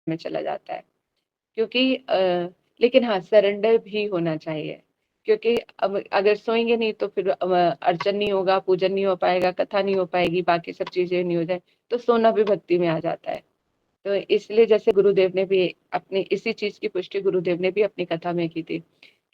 में चला जाता है। क्योंकि लेकिन हाँ, सरेंडर भी होना चाहिए, क्योंकि अब अगर सोएंगे नहीं तो फिर अर्चन नहीं होगा, पूजन नहीं हो पाएगा, कथा नहीं हो पाएगी, बाकी सब चीजें नहीं हो जाए, तो सोना भी भक्ति में आ जाता है। तो इसलिए जैसे गुरुदेव ने भी अपनी इसी चीज की पुष्टि गुरुदेव ने भी अपनी कथा में की थी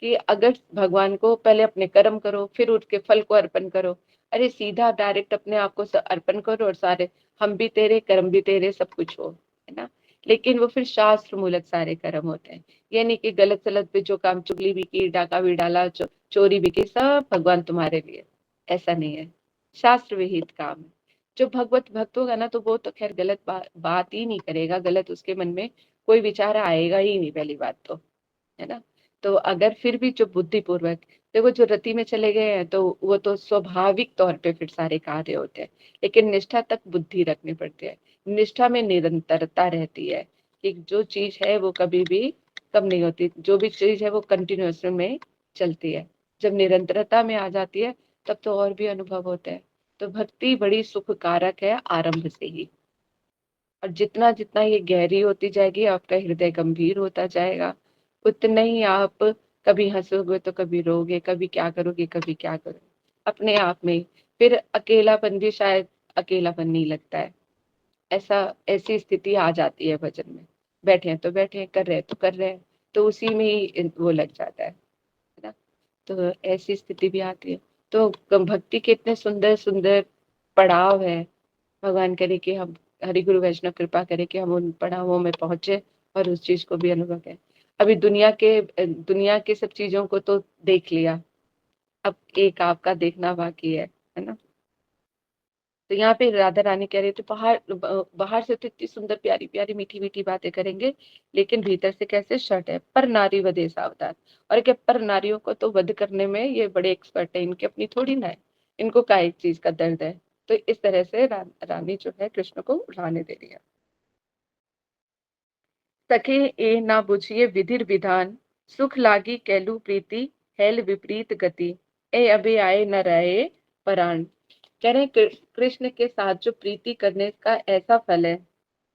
कि अगर भगवान को पहले अपने कर्म करो, फिर उठ के फल को अर्पण करो। अरे सीधा डायरेक्ट अपने आप को अर्पण करो और सारे हम भी तेरे, कर्म भी तेरे, सब कुछ हो, है ना। लेकिन वो फिर शास्त्र मूलक सारे कर्म होते हैं। ये नहीं कि गलत सलत पे जो काम, चुगली भी की, डाका भी डाला, चोरी भी की, सब भगवान तुम्हारे लिए, ऐसा नहीं है। शास्त्र विहित काम है। जो भगवत भक्त होगा ना, तो वो तो खैर गलत बात ही नहीं करेगा, गलत उसके मन में कोई विचार आएगा ही नहीं, पहली बात तो, है ना। तो अगर फिर भी जो बुद्धिपूर्वक, देखो जो रति में चले गए हैं तो वो तो स्वाभाविक तौर पे फिर सारे कार्य होते हैं, लेकिन निष्ठा तक बुद्धि रखनी पड़ती है। निष्ठा में निरंतरता रहती है कि जो चीज है वो कभी भी कम नहीं होती, जो भी चीज है वो कंटिन्यूअस में चलती है। जब निरंतरता में आ जाती है तब तो और भी अनुभव होते हैं। तो भक्ति बड़ी सुख कारक है आरंभ से ही, और जितना जितना ये गहरी होती जाएगी, आपका हृदय गंभीर होता जाएगा, उतना ही आप कभी हंसोगे तो कभी रोगे, कभी क्या करोगे, कभी क्या करोगे, अपने आप में। फिर अकेलापन भी शायद अकेलापन नहीं लगता है। ऐसा ऐसी स्थिति आ जाती है भजन में, बैठे हैं तो बैठे हैं, कर रहे हैं तो कर रहे हैं, तो उसी में ही वो लग जाता है ना। तो ऐसी स्थिति भी आती है। तो भक्ति के इतने सुंदर सुंदर पड़ाव है। भगवान करे कि हम, हरि गुरु वैष्णव कृपा करे कि हम उन पड़ावों में पहुंचे और उस चीज को भी अनुभव करें। अभी दुनिया के सब चीजों को तो देख लिया, अब एक आपका देखना बाकी है ना। तो यहाँ पे राधा रानी कह रही थी, बाहर से तो इतनी सुंदर प्यारी प्यारी मीठी मीठी बातें करेंगे, लेकिन भीतर से कैसे शर्ट है, पर नारी वधे सावधान। और क्या, पर नारियों को तो वध करने में ये बड़े एक्सपर्ट है, इनकी अपनी थोड़ी ना है, इनको का एक चीज का दर्द है। तो इस तरह से रानी जो है कृष्ण को उठाने दे रही है। सखे ए ना बुझिए विधिर विधान, सुख लागी कैलू प्रीति, हेल विपरीत गति, ए अबे आए न रहे पराण। कह रहे हैं कृष्ण के साथ जो प्रीति करने का ऐसा फल है,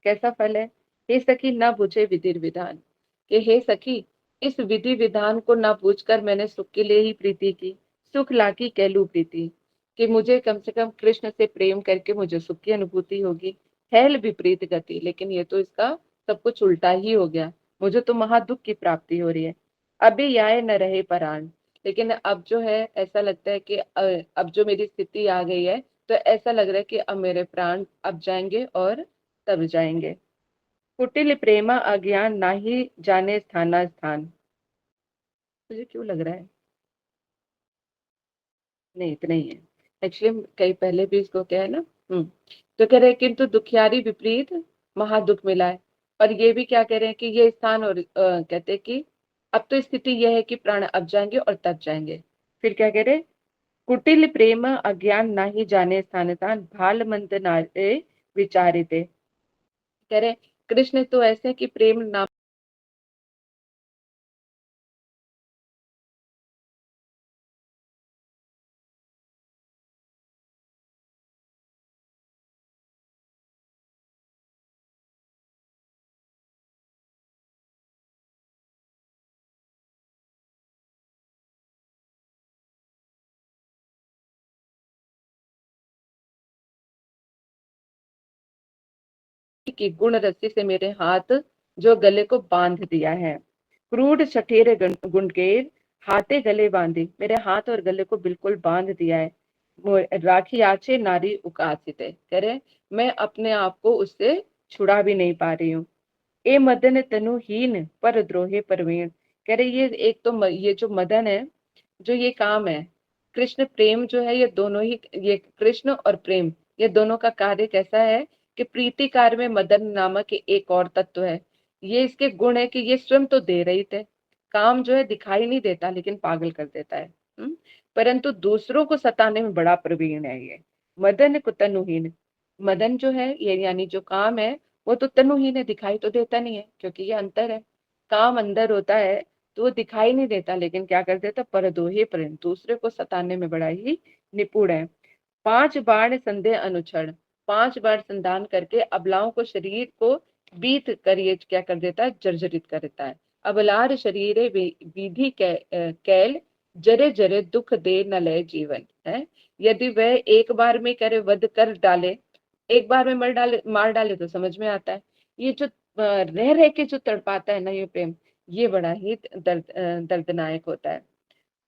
कैसा फल है। हे सखी ना बुझे विधि विधान, कि हे सखी, इस विधि विधान को ना पूछकर मैंने सुख के लिए ही प्रीति की। सुख लागी कैलू प्रीति, कि मुझे कम से कम कृष्ण से प्रेम करके मुझे सुख की अनुभूति होगी। हेल विपरीत गति, लेकिन ये तो इसका सब कुछ उल्टा ही हो गया, मुझे तो महा दुख की प्राप्ति हो रही है। अभी आए न रहे परान, लेकिन अब जो है ऐसा लगता है कि अब जो मेरी स्थिति आ गई है, तो ऐसा लग रहा है कि अब मेरे प्राण अब जाएंगे और तब जाएंगे। कुटिल प्रेमा अज्ञान नाही जाने स्थाना स्थान। मुझे क्यों लग रहा है, नहीं इतना ही है एक्चुअली, कई पहले भी इसको क्या है ना। तो कह रहे हैं किंतु दुखियारी विपरीत महादुख मिला है। और ये भी क्या कह रहे हैं कि ये स्थान, और कहते हैं कि अब तो स्थिति यह है कि प्राण अब जाएंगे और तब जाएंगे। फिर क्या कह रहे हैं, कुटिल प्रेम अज्ञान नाही जाने स्थान स्थान, भाल मंद नारे विचारिते। कह रहे कृष्ण तो ऐसे कि प्रेम नाम की गुण रस्सी से मेरे हाथ जो गले को बांध दिया है। क्रूड सठेरे गुंडकेर हाथे गले बांधी, मेरे हाथ और गले को बिल्कुल बांध दिया है। राखी आछे नारी उकासिते, कह रहे मैं अपने आप को उससे छुड़ा भी नहीं पा रही हूँ। ए मदन तनुहीन पर द्रोहे परवीण, कह रहे ये एक तो ये जो मदन है, जो ये काम है, कृष्ण प्रेम जो है, ये दोनों ही, ये कृष्ण और प्रेम, ये दोनों का कार्य कैसा है कि प्रीति कार्य में मदन नामक एक और तत्व है। ये इसके गुण है कि ये स्वयं तो दे रही थे, काम जो है दिखाई नहीं देता लेकिन पागल कर देता है। परंतु दूसरों को सताने में बड़ा प्रवीण है ये। मदन को तनुहीन, मदन जो है ये यानी जो काम है, वो तो तनुहीन है, दिखाई तो देता नहीं है, क्योंकि ये अंतर है। काम अंदर होता है तो वो दिखाई नहीं देता, लेकिन क्या कर देता, परदोहे पर, दूसरे को सताने में बड़ा ही निपुण है। 5 बाण संदेह अनुक्षण, 5 बार संधान करके अबलाओं को, शरीर को बीत कर ये क्या कर देता है, जर्जरित कर देता है। अबलार शरीरे विधि कैल, जरे जरे दुख दे न लय जीवन है। यदि वह एक बार में करे वध कर डाले, एक बार में मार डाले तो समझ में आता है। ये जो रह रह के जो तड़पाता है ना ये प्रेम, ये बड़ा ही दर्दनायक होता है।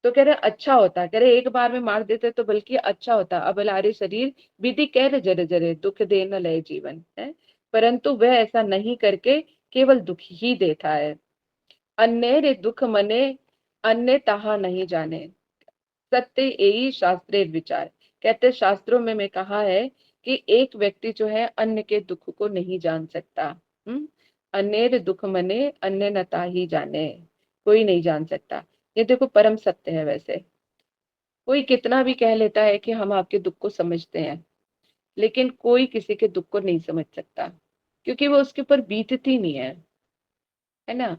तो कह रहे अच्छा होता, कह रहे एक बार में मार देते तो बल्कि अच्छा होता। अबलारे शरीर विधि कह रहे जरे जरे दुख दे न लय जीवन है, परंतु वह ऐसा नहीं करके केवल दुख ही देता है। अन्य रे दुख मने, अन्य ताहा नहीं जाने, सत्य यही शास्त्रेर विचार। कहते शास्त्रों में कहा है कि एक व्यक्ति जो है अन्य के दुख को नहीं जान सकता। अन्य दुख मने, अन्य नता ही जाने, कोई नहीं जान सकता। ये देखो परम सत्य है। वैसे कोई कितना भी कह लेता है कि हम आपके दुख को समझते हैं, लेकिन कोई किसी के दुख को नहीं समझ सकता, क्योंकि वो उसके ऊपर बीतती नहीं है ना।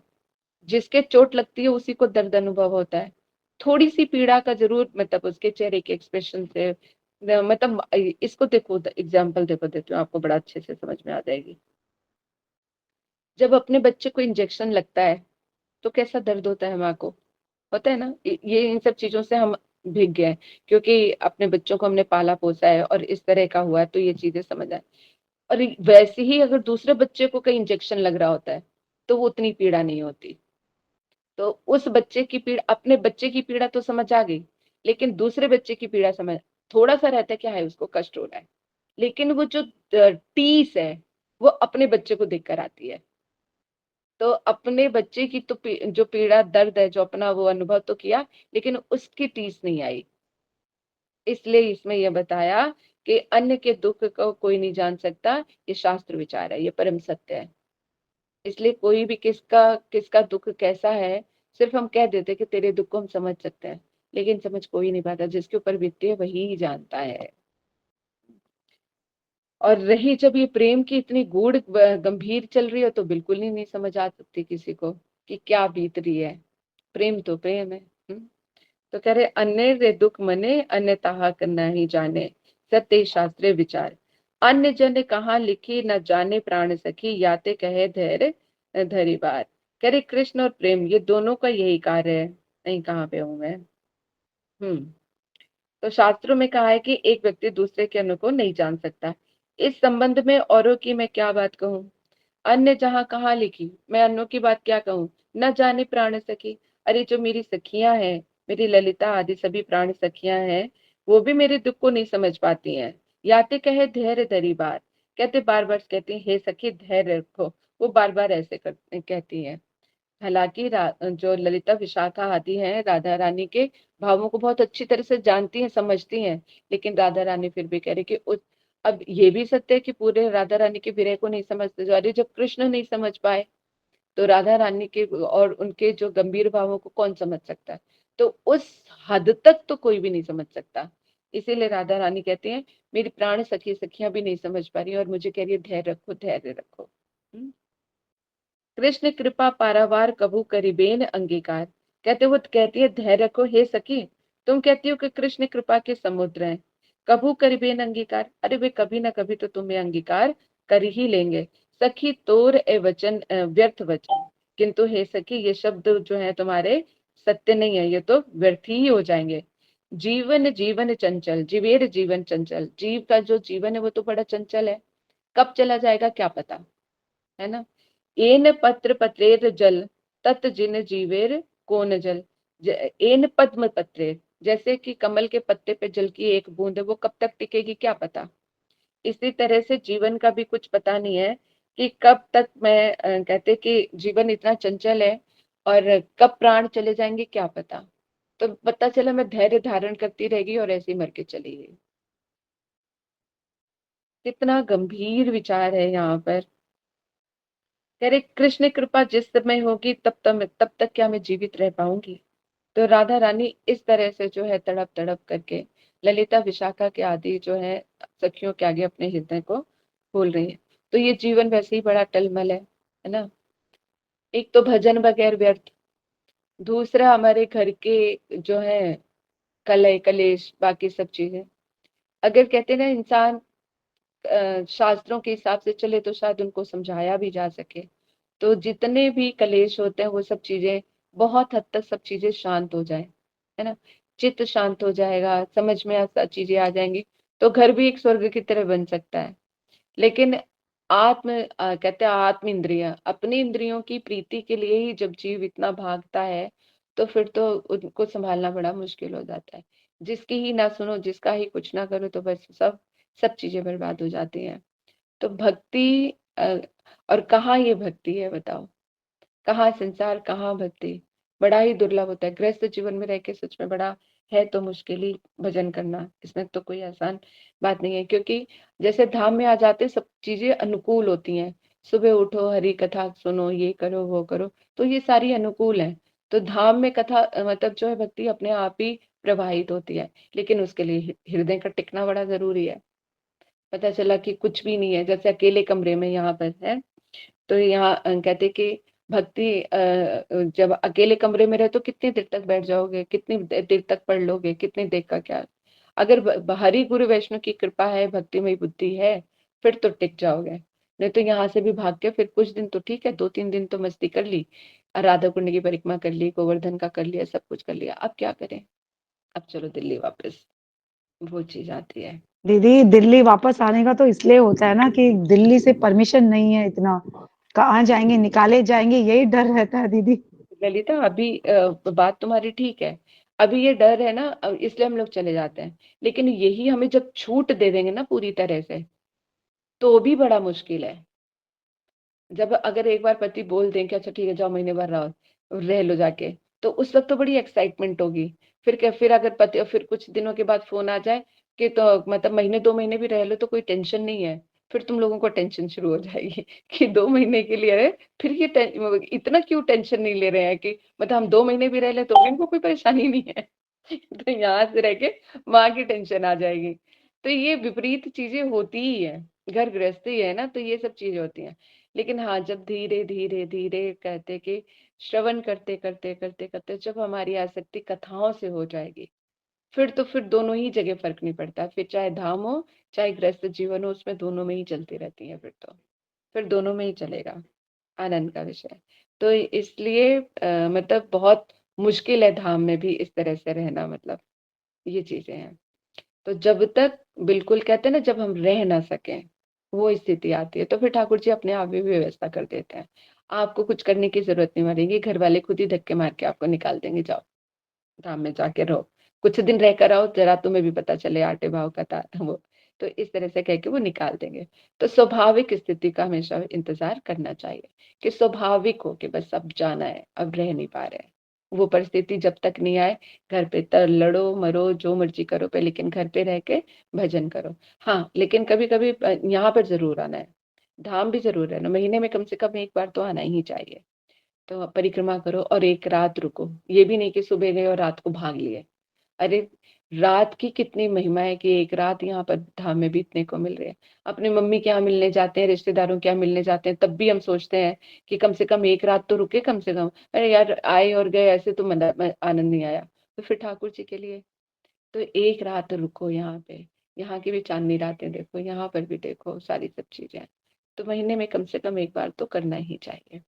जिसके चोट लगती है उसी को दर्द अनुभव होता है। थोड़ी सी पीड़ा का जरूर मतलब उसके चेहरे के एक्सप्रेशन से मतलब इसको देखो, एग्जाम्पल देखो देती हूँ आपको, बड़ा अच्छे से समझ में आ जाएगी। जब अपने बच्चे को इंजेक्शन लगता है तो कैसा दर्द होता है माँ को, होता है ना। ये इन सब चीजों से हम भीग गए हैं, क्योंकि अपने बच्चों को हमने पाला पोसा है और इस तरह का हुआ है, तो ये चीजें समझ आए। और वैसे ही अगर दूसरे बच्चे को कहीं इंजेक्शन लग रहा होता है तो वो उतनी पीड़ा नहीं होती। तो उस बच्चे की पीड़ा, अपने बच्चे की पीड़ा तो समझ आ गई, लेकिन दूसरे बच्चे की पीड़ा समझ, थोड़ा सा रहता है क्या है उसको कष्ट हो रहा है, लेकिन वो जो टीस है वो अपने बच्चे को देखकर आती है। तो अपने बच्चे की तो जो पीड़ा दर्द है जो अपना वो अनुभव तो किया, लेकिन उसकी टीस नहीं आई। इसलिए इसमें यह बताया कि अन्य के दुख को कोई नहीं जान सकता। ये शास्त्र विचार है, ये परम सत्य है। इसलिए कोई भी किसका किसका दुख कैसा है, सिर्फ हम कह देते कि तेरे दुख को हम समझ सकते हैं, लेकिन समझ कोई नहीं पाता। जिसके ऊपर बीतती है वही ही जानता है। और रही जब ये प्रेम की इतनी गूढ़ गंभीर चल रही है, तो बिल्कुल ही नहीं समझ आ सकती किसी को कि क्या बीत रही है। प्रेम तो प्रेम है। तो कह रहे अन्य रे दुख मने, अन्य ताहा करना ही जाने, सत्य शास्त्रे विचार। अन्य जन कहाँ लिखी न जाने प्राण सखी, याते कहे धैर्य धरी बार। कह रहे कृष्ण और प्रेम ये दोनों का यही कार्य है। नहीं कहाँ पे हूं मैं। हम्म तो शास्त्रों में कहा है कि एक व्यक्ति दूसरे के अनु को नहीं जान सकता। इस संबंध में औरों की मैं क्या बात कहूँ, अन्य जहाँ कहाँ लिखी, मैं अन्यों की बात क्या कहूँ। न जाने प्राण सखी, अरे जो मेरी सखियां हैं, मेरी ललिता आदि सभी प्राण सखियां हैं, वो भी मेरे दुख को नहीं समझ पाती हैं। याते कहे धैर्य धरी बार, कहते बार बार कहती हैं हे सखी धैर्य रखो, वो बार बार ऐसे कहती हैं। हालांकि जो ललिता विशाखा आदि हैं राधा रानी के भावों को बहुत अच्छी तरह से जानती हैं समझती हैं, लेकिन राधा रानी फिर भी कह रही कि अब ये भी सत्य है कि पूरे राधा रानी के विरह को नहीं समझते। जो अरे जब कृष्ण नहीं समझ पाए तो राधा रानी के और उनके जो गंभीर भावों को कौन समझ सकता है। तो उस हद तक तो कोई भी नहीं समझ सकता। इसीलिए राधा रानी कहती हैं मेरी प्राण सखी सखियां भी नहीं समझ पा रही और मुझे कह रही है धैर्य रखो धैर्य रखो। कृष्ण कृपा पारावार कबू करिबेन अंगीकार, कहते वो कहती है धैर्य रखो हे सखी, तुम कहती हो कि कृष्ण कृपा के समुद्र हैं, कबू करिबेन अंगीकार, अरे वे कभी ना कभी तो तुम्हें अंगीकार कर ही लेंगे। सखी तोर ए वचन व्यर्थ वचन, किंतु हे सखी ये शब्द जो है तुम्हारे सत्य नहीं है, ये तो व्यर्थ ही हो जाएंगे। जीवन जीवन चंचल जीवेर जीवन चंचल, जीव का जो जीवन है वो तो बड़ा चंचल है, कब चला जाएगा क्या पता, है ना। एन पत्र पत्रेर जल, तत् जिन जीवेर कोन जल। एन पद्म पत्रेर, जैसे कि कमल के पत्ते पे जल की एक बूंद है, वो कब तक टिकेगी क्या पता। इसी तरह से जीवन का भी कुछ पता नहीं है कि कब तक मैं कहते कि जीवन इतना चंचल है और कब प्राण चले जाएंगे क्या पता। तो पता चला मैं धैर्य धारण करती रहेगी और ऐसे ही मर के चली गई। कितना गंभीर विचार है यहाँ पर। कह रहे कृष्ण कृपा जिस समय होगी तब तक क्या मैं जीवित रह पाऊंगी। तो राधा रानी इस तरह से जो है तड़प तड़प करके ललिता विशाखा के आदि जो है सखियों के आगे अपने हृदय को खोल रही है। तो ये जीवन वैसे ही बड़ा टलमल है ना। एक तो भजन बगैर व्यर्थ, दूसरा हमारे घर के जो है कलह कलेश बाकी सब चीजें। अगर कहते ना इंसान शास्त्रों के हिसाब से चले तो शायद उनको समझाया भी जा सके। तो जितने भी कलेश होते हैं वो सब चीजें बहुत हद तक सब चीजें शांत हो जाए, है ना। चित्त शांत हो जाएगा, समझ में चीजें आ जाएंगी, तो घर भी एक स्वर्ग की तरह बन सकता है। लेकिन कहते हैं आत्म इंद्रिया, अपनी इंद्रियों की प्रीति के लिए ही जब जीव इतना भागता है, तो फिर तो उनको संभालना बड़ा मुश्किल हो जाता है। जिसकी ही ना सुनो, जिसका ही कुछ ना करो, तो बस सब चीजें बर्बाद हो जाती हैं। तो भक्ति और कहाँ ये भक्ति है बताओ, कहाँ संसार, कहाँ भक्ति। बड़ा ही दुर्लभ होता है गृहस्थ जीवन में रह के, सच में बड़ा है तो मुश्किल ही भजन करना, इसमें तो कोई आसान बात नहीं है। क्योंकि जैसे धाम में आ जाते सब चीजें अनुकूल होती हैं, सुबह उठो, हरी कथा सुनो, ये करो वो करो, तो ये सारी अनुकूल है। तो धाम में कथा मतलब जो है भक्ति अपने आप ही प्रवाहित होती है। लेकिन उसके लिए हृदय का टिकना बड़ा जरूरी है। पता चला कि कुछ भी नहीं है, जैसे अकेले कमरे में यहाँ पर है, तो यहाँ कहते कि भक्ति जब अकेले कमरे में रहे तो कितनी देर तक बैठ जाओगे, कितनी देर तक पढ़ लोगे, कितनी देर का क्या। अगर बाहरी गुरु वैष्णव की कृपा है, भक्तिमय बुद्धि है, फिर तो टिक जाओगे। नहीं तो यहाँ से भी भाग के फिर कुछ दिन तो ठीक है, 2-3 दिन तो मस्ती कर ली, राधा कुंड की परिक्रमा कर ली, गोवर्धन का कर लिया, सब कुछ कर लिया, अब क्या करें। अब चलो दिल्ली वापस, वो चीज आती है। दीदी दिल्ली वापस आने का तो इसलिए होता है ना कि दिल्ली से परमिशन नहीं है इतना, कहाँ जाएंगे, निकाले जाएंगे, यही डर रहता है दीदी। ललिता अभी बात तुम्हारी ठीक है, अभी ये डर है ना, इसलिए हम लोग चले जाते हैं। लेकिन यही हमें जब छूट दे देंगे ना पूरी तरह से, तो भी बड़ा मुश्किल है। जब अगर एक बार पति बोल दें कि अच्छा ठीक है जाओ महीने भर रहो, रह लो जाके, तो उस वक्त तो बड़ी एक्साइटमेंट होगी। फिर क्या, फिर अगर पति फिर कुछ दिनों के बाद फोन आ जाए कि तो मतलब महीने 2 महीने भी रह लो तो कोई टेंशन नहीं है, फिर तुम लोगों को टेंशन शुरू हो जाएगी कि 2 महीने के लिए रहे, फिर ये इतना क्यों टेंशन नहीं ले रहे हैं कि मतलब हम 2 महीने भी रह ले तो भी इनको कोई परेशानी नहीं है। तो यहाँ से रह के माँ की टेंशन आ जाएगी। तो ये विपरीत चीजें होती ही है, घर गृहस्थी है ना, तो ये सब चीजें होती हैं। लेकिन हाँ, जब धीरे धीरे धीरे कहते कि श्रवण करते करते करते करते जब हमारी आसक्ति कथाओं से हो जाएगी, फिर तो फिर दोनों ही जगह फर्क नहीं पड़ता, फिर चाहे धाम हो चाहे गृहस्थ जीवन हो, उसमें दोनों में ही चलती रहती है। फिर दोनों में ही चलेगा, आनंद का विषय। तो इसलिए मतलब बहुत मुश्किल है धाम में भी इस तरह से रहना, मतलब ये चीजें हैं। तो जब तक बिल्कुल कहते हैं ना, जब हम रह ना सकें, वो स्थिति आती है, तो फिर ठाकुर जी अपने आप ही व्यवस्था कर देते हैं। आपको कुछ करने की जरूरत नहीं पड़ेगी, घर वाले खुद ही धक्के मार के आपको निकाल देंगे, जाओ धाम में जाके रहो, कुछ दिन रह कर आओ, जरा तुम्हें भी पता चले आटे भाव का था वो। तो इस तरह से कह के वो निकाल देंगे। तो स्वाभाविक स्थिति का हमेशा इंतजार करना चाहिए, कि स्वाभाविक हो कि बस अब जाना है, अब रह नहीं पा रहे हैं। वो परिस्थिति जब तक नहीं आए, घर पे लड़ो मरो जो मर्जी करो पे, लेकिन घर पे रह के भजन करो। हाँ, लेकिन कभी कभी यहाँ पर जरूर आना है, धाम भी जरूर है ना, महीने में कम से कम एक बार तो आना ही चाहिए। तो परिक्रमा करो और एक रात रुको, ये भी नहीं कि सुबह गए और रात को भाग लिए। अरे, रात की कितनी महिमा है कि एक रात यहाँ पर धाम में बीतने को मिल रही है। अपनी मम्मी के यहाँ मिलने जाते हैं, रिश्तेदारों के यहाँ मिलने जाते हैं, तब भी हम सोचते हैं कि कम से कम एक रात तो रुके कम से कम। अरे यार, आए और गए ऐसे तो आनंद नहीं आया। तो फिर ठाकुर जी के लिए तो एक रात रुको यहाँ पे, यहाँ की भी चांदनी रातें देखो, यहाँ पर भी देखो, सारी सब चीजें। तो महीने में कम से कम एक बार तो करना ही चाहिए,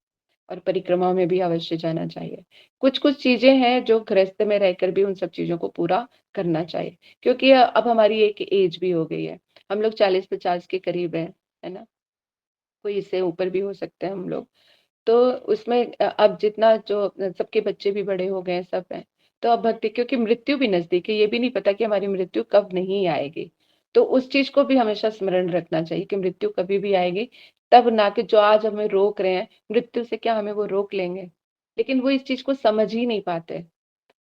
और परिक्रमा में भी अवश्य जाना चाहिए। कुछ कुछ चीजें हैं जो गृहस्थ में रहकर भी उन सब चीजों को पूरा करना चाहिए, क्योंकि अब हमारी एक एज भी हो गई है, हम लोग 40-50 के करीब है ना, कोई इससे ऊपर भी हो सकते हैं हम लोग। तो उसमें अब जितना जो सबके बच्चे भी बड़े हो गए हैं, सब हैं, तो अब भक्ति, क्योंकि मृत्यु भी नजदीक है, ये भी नहीं पता कि हमारी मृत्यु कब नहीं आएगी। तो उस चीज को भी हमेशा स्मरण रखना चाहिए कि मृत्यु कभी भी आएगी, तब ना कि जो आज हमें रोक रहे हैं मृत्यु से, क्या हमें वो रोक लेंगे। लेकिन वो इस चीज को समझ ही नहीं पाते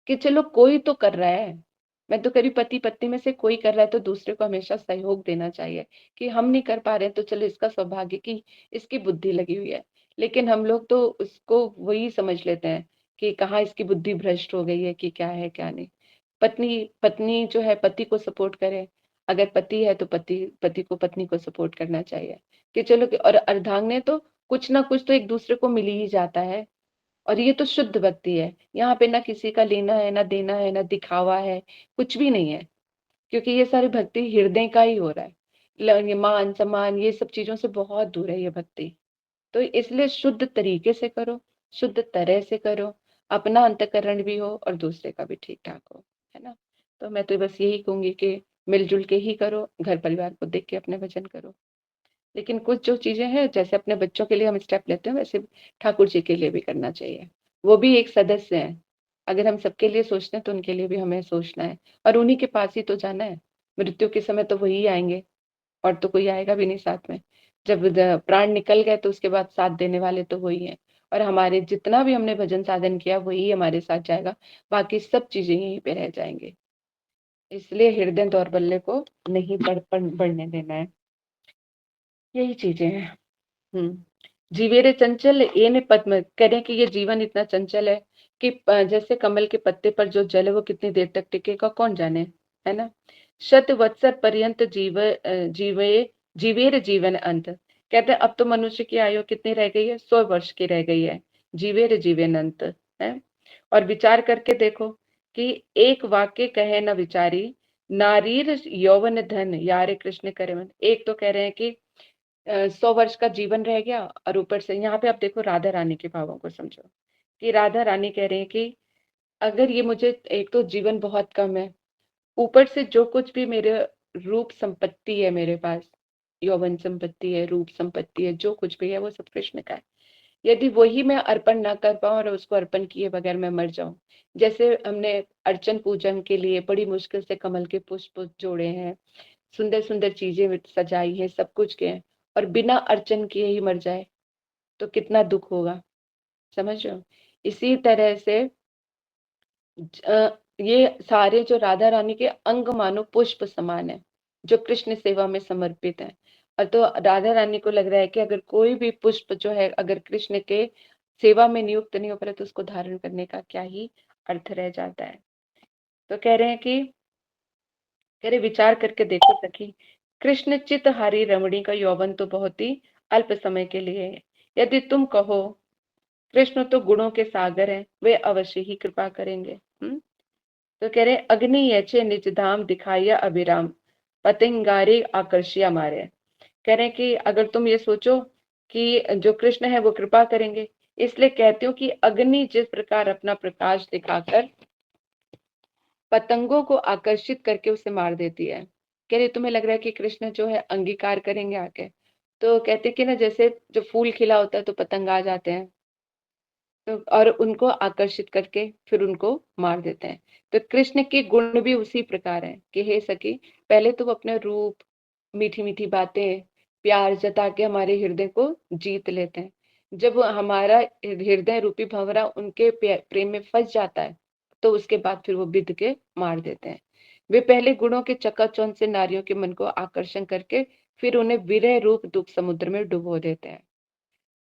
कि चलो कोई तो कर रहा है, मैं तो करी पति पत्नी में से कोई कर रहा है, तो दूसरे को हमेशा सहयोग देना चाहिए। कि हम नहीं कर पा रहे हैं तो चलो इसका सौभाग्य कि इसकी बुद्धि लगी हुई है। लेकिन हम लोग तो उसको वही समझ लेते हैं कि कहाँ इसकी बुद्धि भ्रष्ट हो गई है, कि क्या है क्या नहीं। पत्नी पत्नी जो है पति को सपोर्ट करे, अगर पति है तो पति पति को पत्नी को सपोर्ट करना चाहिए। कि चलो और अर्धांगने तो कुछ ना कुछ तो एक दूसरे को मिल ही जाता है। और ये तो शुद्ध भक्ति है, यहाँ पे ना किसी का लेना है ना देना है ना दिखावा है, कुछ भी नहीं है। क्योंकि ये सारी भक्ति हृदय का ही हो रहा है। ये मान सम्मान ये सब चीजों से बहुत दूर है ये भक्ति। तो इसलिए शुद्ध तरीके से करो, शुद्ध तरह से करो, अपना अंतःकरण भी हो और दूसरे का भी ठीक ठाक हो, है ना? तो मैं तो बस यही कहूंगी कि मिलजुल के ही करो, घर परिवार को देख के अपने भजन करो। लेकिन कुछ जो चीजें हैं, जैसे अपने बच्चों के लिए हम स्टेप लेते हैं, वैसे ठाकुर जी के लिए भी करना चाहिए। वो भी एक सदस्य हैं। अगर हम सबके लिए सोचते हैं तो उनके लिए भी हमें सोचना है, और उन्हीं के पास ही तो जाना है। मृत्यु के समय तो वही आएंगे, और तो कोई आएगा भी नहीं साथ में। जब प्राण निकल गए तो उसके बाद साथ देने वाले तो वही है। और हमारे जितना भी हमने भजन साधन किया वही हमारे साथ जाएगा, बाकी सब चीजें यहीं पे रह जाएंगे। इसलिए हृदय दौर्बल्य को नहीं बढ़ने देना है। यही चीजें हैं। जीवेरे चंचल एन पद्म, करें कि ये जीवन इतना चंचल है कि जैसे कमल के पत्ते पर जो जल है वो कितनी देर तक टिकेगा कौन जाने, है ना? शत वत्सर पर्यंत जीवेर जीवन अंत, कहते हैं अब तो मनुष्य की आयु कितनी रह गई है, 100 वर्ष की रह गई है। जीवेर जीवन अंत है। और विचार करके देखो कि एक वाक्य कहे न विचारी, नारीर यौवन धन यारे कृष्ण करे मन। एक तो कह रहे हैं कि 100 वर्ष का जीवन रह गया, और ऊपर से यहाँ पे आप देखो राधा रानी के भावों को समझो, कि राधा रानी कह रही है कि अगर ये मुझे, एक तो जीवन बहुत कम है, ऊपर से जो कुछ भी मेरे रूप संपत्ति है मेरे पास, यौवन संपत्ति है, रूप संपत्ति है, जो कुछ भी है वो सब कृष्ण का है। यदि वही मैं अर्पण ना कर पाऊं और उसको अर्पण किए बगैर मैं मर जाऊं, जैसे हमने अर्चन पूजन के लिए बड़ी मुश्किल से कमल के पुष्प जोड़े हैं, सुंदर सुंदर चीजें सजाई है, सब कुछ किए हैं, और बिना अर्चन किए ही मर जाए तो कितना दुख होगा, समझ रहे हो? इसी तरह से ये सारे जो राधा रानी के अंग मानो पुष्प समान है, जो कृष्ण सेवा में समर्पित है। और तो राधा रानी को लग रहा है कि अगर कोई भी पुष्प जो है अगर कृष्ण के सेवा में नियुक्त नहीं हो पा रहा तो उसको धारण करने का क्या ही अर्थ रह जाता है। तो कह रहे हैं कि, कह रहे विचार करके देखो सखी, कृष्ण चित हारी रमणी का यौवन तो बहुत ही अल्प समय के लिए है। यदि तुम कहो कृष्ण तो गुणों के सागर हैं, वे अवश्य ही कृपा करेंगे। तो कह रहे अग्नि यचे निज धाम दिखाइया अभिराम, पतंगारी आकर्षिया मारे। कह रहे कि अगर तुम ये सोचो कि जो कृष्ण है वो कृपा करेंगे, इसलिए कहती हूँ कि अग्नि जिस प्रकार अपना प्रकाश दिखाकर पतंगों को आकर्षित करके उसे मार देती है, कह रहे तुम्हें लग रहा है कि कृष्ण जो है अंगीकार करेंगे आके? तो कहते कि ना, जैसे जो फूल खिला होता है तो पतंग आ जाते हैं, तो और उनको आकर्षित करके फिर उनको मार देते हैं। तो कृष्ण के गुण भी उसी प्रकार हैं कि हे सखी, पहले तो वो अपने रूप, मीठी मीठी बातें, प्यार जता के हमारे हृदय को जीत लेते हैं। जब हमारा हृदय रूपी भंवरा उनके प्रेम में फंस जाता है तो उसके बाद फिर वो बिध के मार देते हैं। वे पहले गुणों के चकाचौंध से नारियों के मन को आकर्षण करके फिर उन्हें विरह रूप दुख समुद्र में डुबो देते हैं।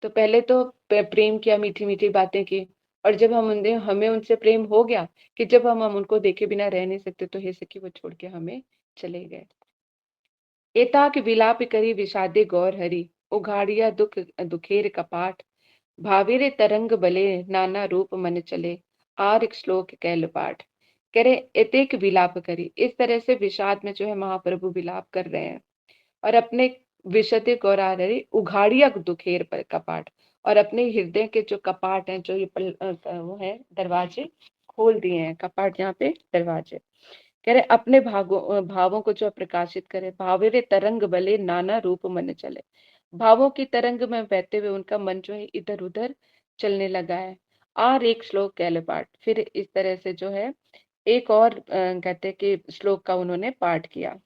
तो पहले तो प्रेम किया, मीठी मीठी बातें की, और जब हमें उनसे प्रेम हो गया कि जब हम उनको देखे बिना रह नहीं सकते, तो हे सखी वो छोड़ के हमें चले गए। एताक विलाप करी विषादे गौर हरि, उघाड़िया दुख दुखेर कपाट, भावेरे तरंग बले नाना रूप मन चले, आर श्लोक कैल पाठ। कह रहे एतेक विलाप करी, इस तरह से विषाद में जो है महाप्रभु विलाप कर रहे हैं, और अपने विशदे गौरारे उघाड़िया दुखेर पर कपाट, और अपने हृदय के जो कपाट हैं, जो ये वो है दरवाजे खोल दिए हैं, कपाट यहाँ पे दरवाजे। कह रहे अपने भावों को जो प्रकाशित करे, भावेरे तरंग बले नाना रूप मन चले, भावों की तरंग में बहते हुए उनका मन जो है इधर उधर चलने लगा है। और एक श्लोक कैल पाठ, फिर इस तरह से जो है एक और कहते हैं कि श्लोक का उन्होंने पाठ किया।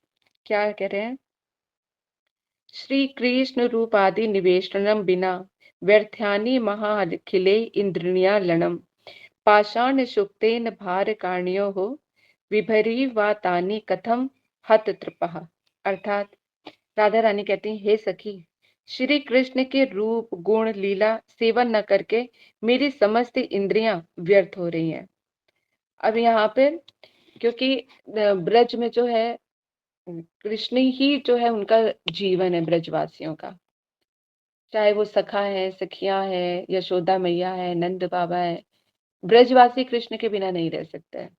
क्या कह रहे हैं? श्री कृष्ण रूपादि निवेशनम बिना, व्यर्थ्यानि महाखिले इंद्रिया लणम, पाषाण सुक्तेन भार कारणियो हो, विभरी वा तानि कथम हत तृपः। अर्थात राधा रानी कहती हैं, हे सखी, श्री कृष्ण के रूप गुण लीला सेवन न करके मेरी समस्त इंद्रियां व्यर्थ हो रही हैं। अब यहाँ पे क्योंकि ब्रज में जो है कृष्ण ही जो है उनका जीवन है, ब्रजवासियों का, चाहे वो सखा है, सखियां है, यशोदा मैया है, नंद बाबा है, ब्रजवासी कृष्ण के बिना नहीं रह सकते हैं।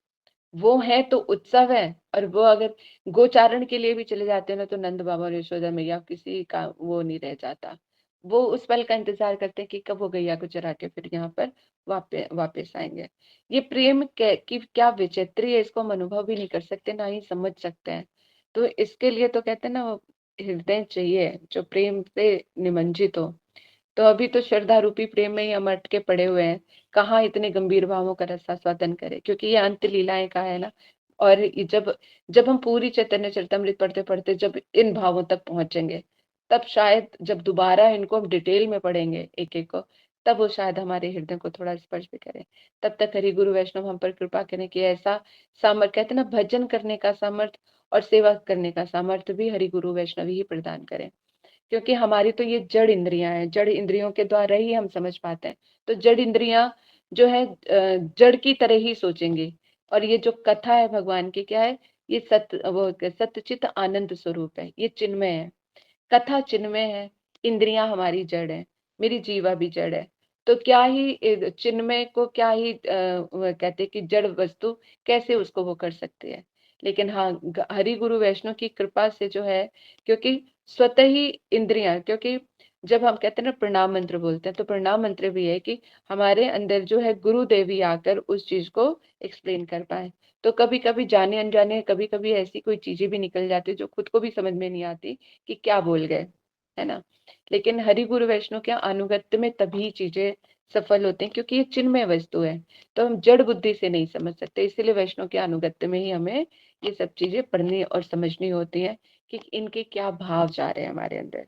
वो है तो उत्सव है, और वो अगर गोचारण के लिए भी चले जाते हैं ना, तो नंद बाबा और यशोदा मैया किसी का वो नहीं रह जाता। वो उस पल का इंतजार करते हैं कि कब वो गैया को चरा के फिर यहाँ पर वापस आएंगे। ये प्रेम की क्या विचित्र है, इसको हम अनुभव भी नहीं कर सकते, ना ही समझ सकते हैं। तो इसके लिए तो कहते हैं ना, वो हृदय चाहिए जो प्रेम से निमंजित हो। तो अभी तो श्रद्धा रूपी प्रेम में ही हम अटके पड़े हुए हैं। कहाँ इतने गंभीर भावों का रसास्वादन करें, क्योंकि ये अंत लीलाएं का है ना। और ये जब जब हम पूरी चैतन्य चरितमृत पढ़ते पढ़ते जब इन भावों तक पहुंचेंगे, तब शायद जब दोबारा इनको हम डिटेल में पढ़ेंगे एक एक को, तब वो शायद हमारे हृदय को थोड़ा स्पर्श भी करें। तब तक हरि गुरु वैष्णव हम पर कृपा करें कि ऐसा सामर्थ्य, कहते हैं ना, भजन करने का सामर्थ्य और सेवा करने का सामर्थ्य भी हरि गुरु वैष्णव ही प्रदान करें। क्योंकि हमारी तो ये जड़ इंद्रियां हैं, जड़ इंद्रियों के द्वारा ही हम समझ पाते हैं। तो जड़ इंद्रियां जो है जड़ की तरह ही सोचेंगे। और ये जो कथा है भगवान की क्या है, ये सत्यचित आनंद स्वरूप है, ये चिन्मय है। कथा चिन्मय है, इंद्रियां हमारी जड़ है, मेरी जीवा भी जड़ है। तो क्या ही चिन्मय को क्या ही वो कहते हैं कि जड़ वस्तु कैसे उसको वो कर सकते हैं। लेकिन हाँ, हरि गुरु वैष्णव की कृपा से जो है, क्योंकि स्वतः ही इंद्रियां, क्योंकि जब हम कहते हैं ना प्रणाम मंत्र बोलते हैं, तो प्रणाम मंत्र भी है कि हमारे अंदर जो है गुरुदेव ही आकर उस चीज को एक्सप्लेन कर पाए। तो कभी कभी जाने अनजाने कभी कभी ऐसी कोई चीजें भी निकल जाती जो खुद को भी समझ में नहीं आती कि क्या बोल गए, है ना। लेकिन हरि गुरु वैष्णव के अनुगत्य में तभी चीजें सफल होते हैं, क्योंकि ये चिन्मय वस्तु है। तो हम जड़ बुद्धि से नहीं समझ सकते, इसीलिए वैष्णव के अनुगत्य में ही हमें ये सब चीजें पढ़नी और समझनी होती है कि इनके क्या भाव जा रहे हैं हमारे अंदर।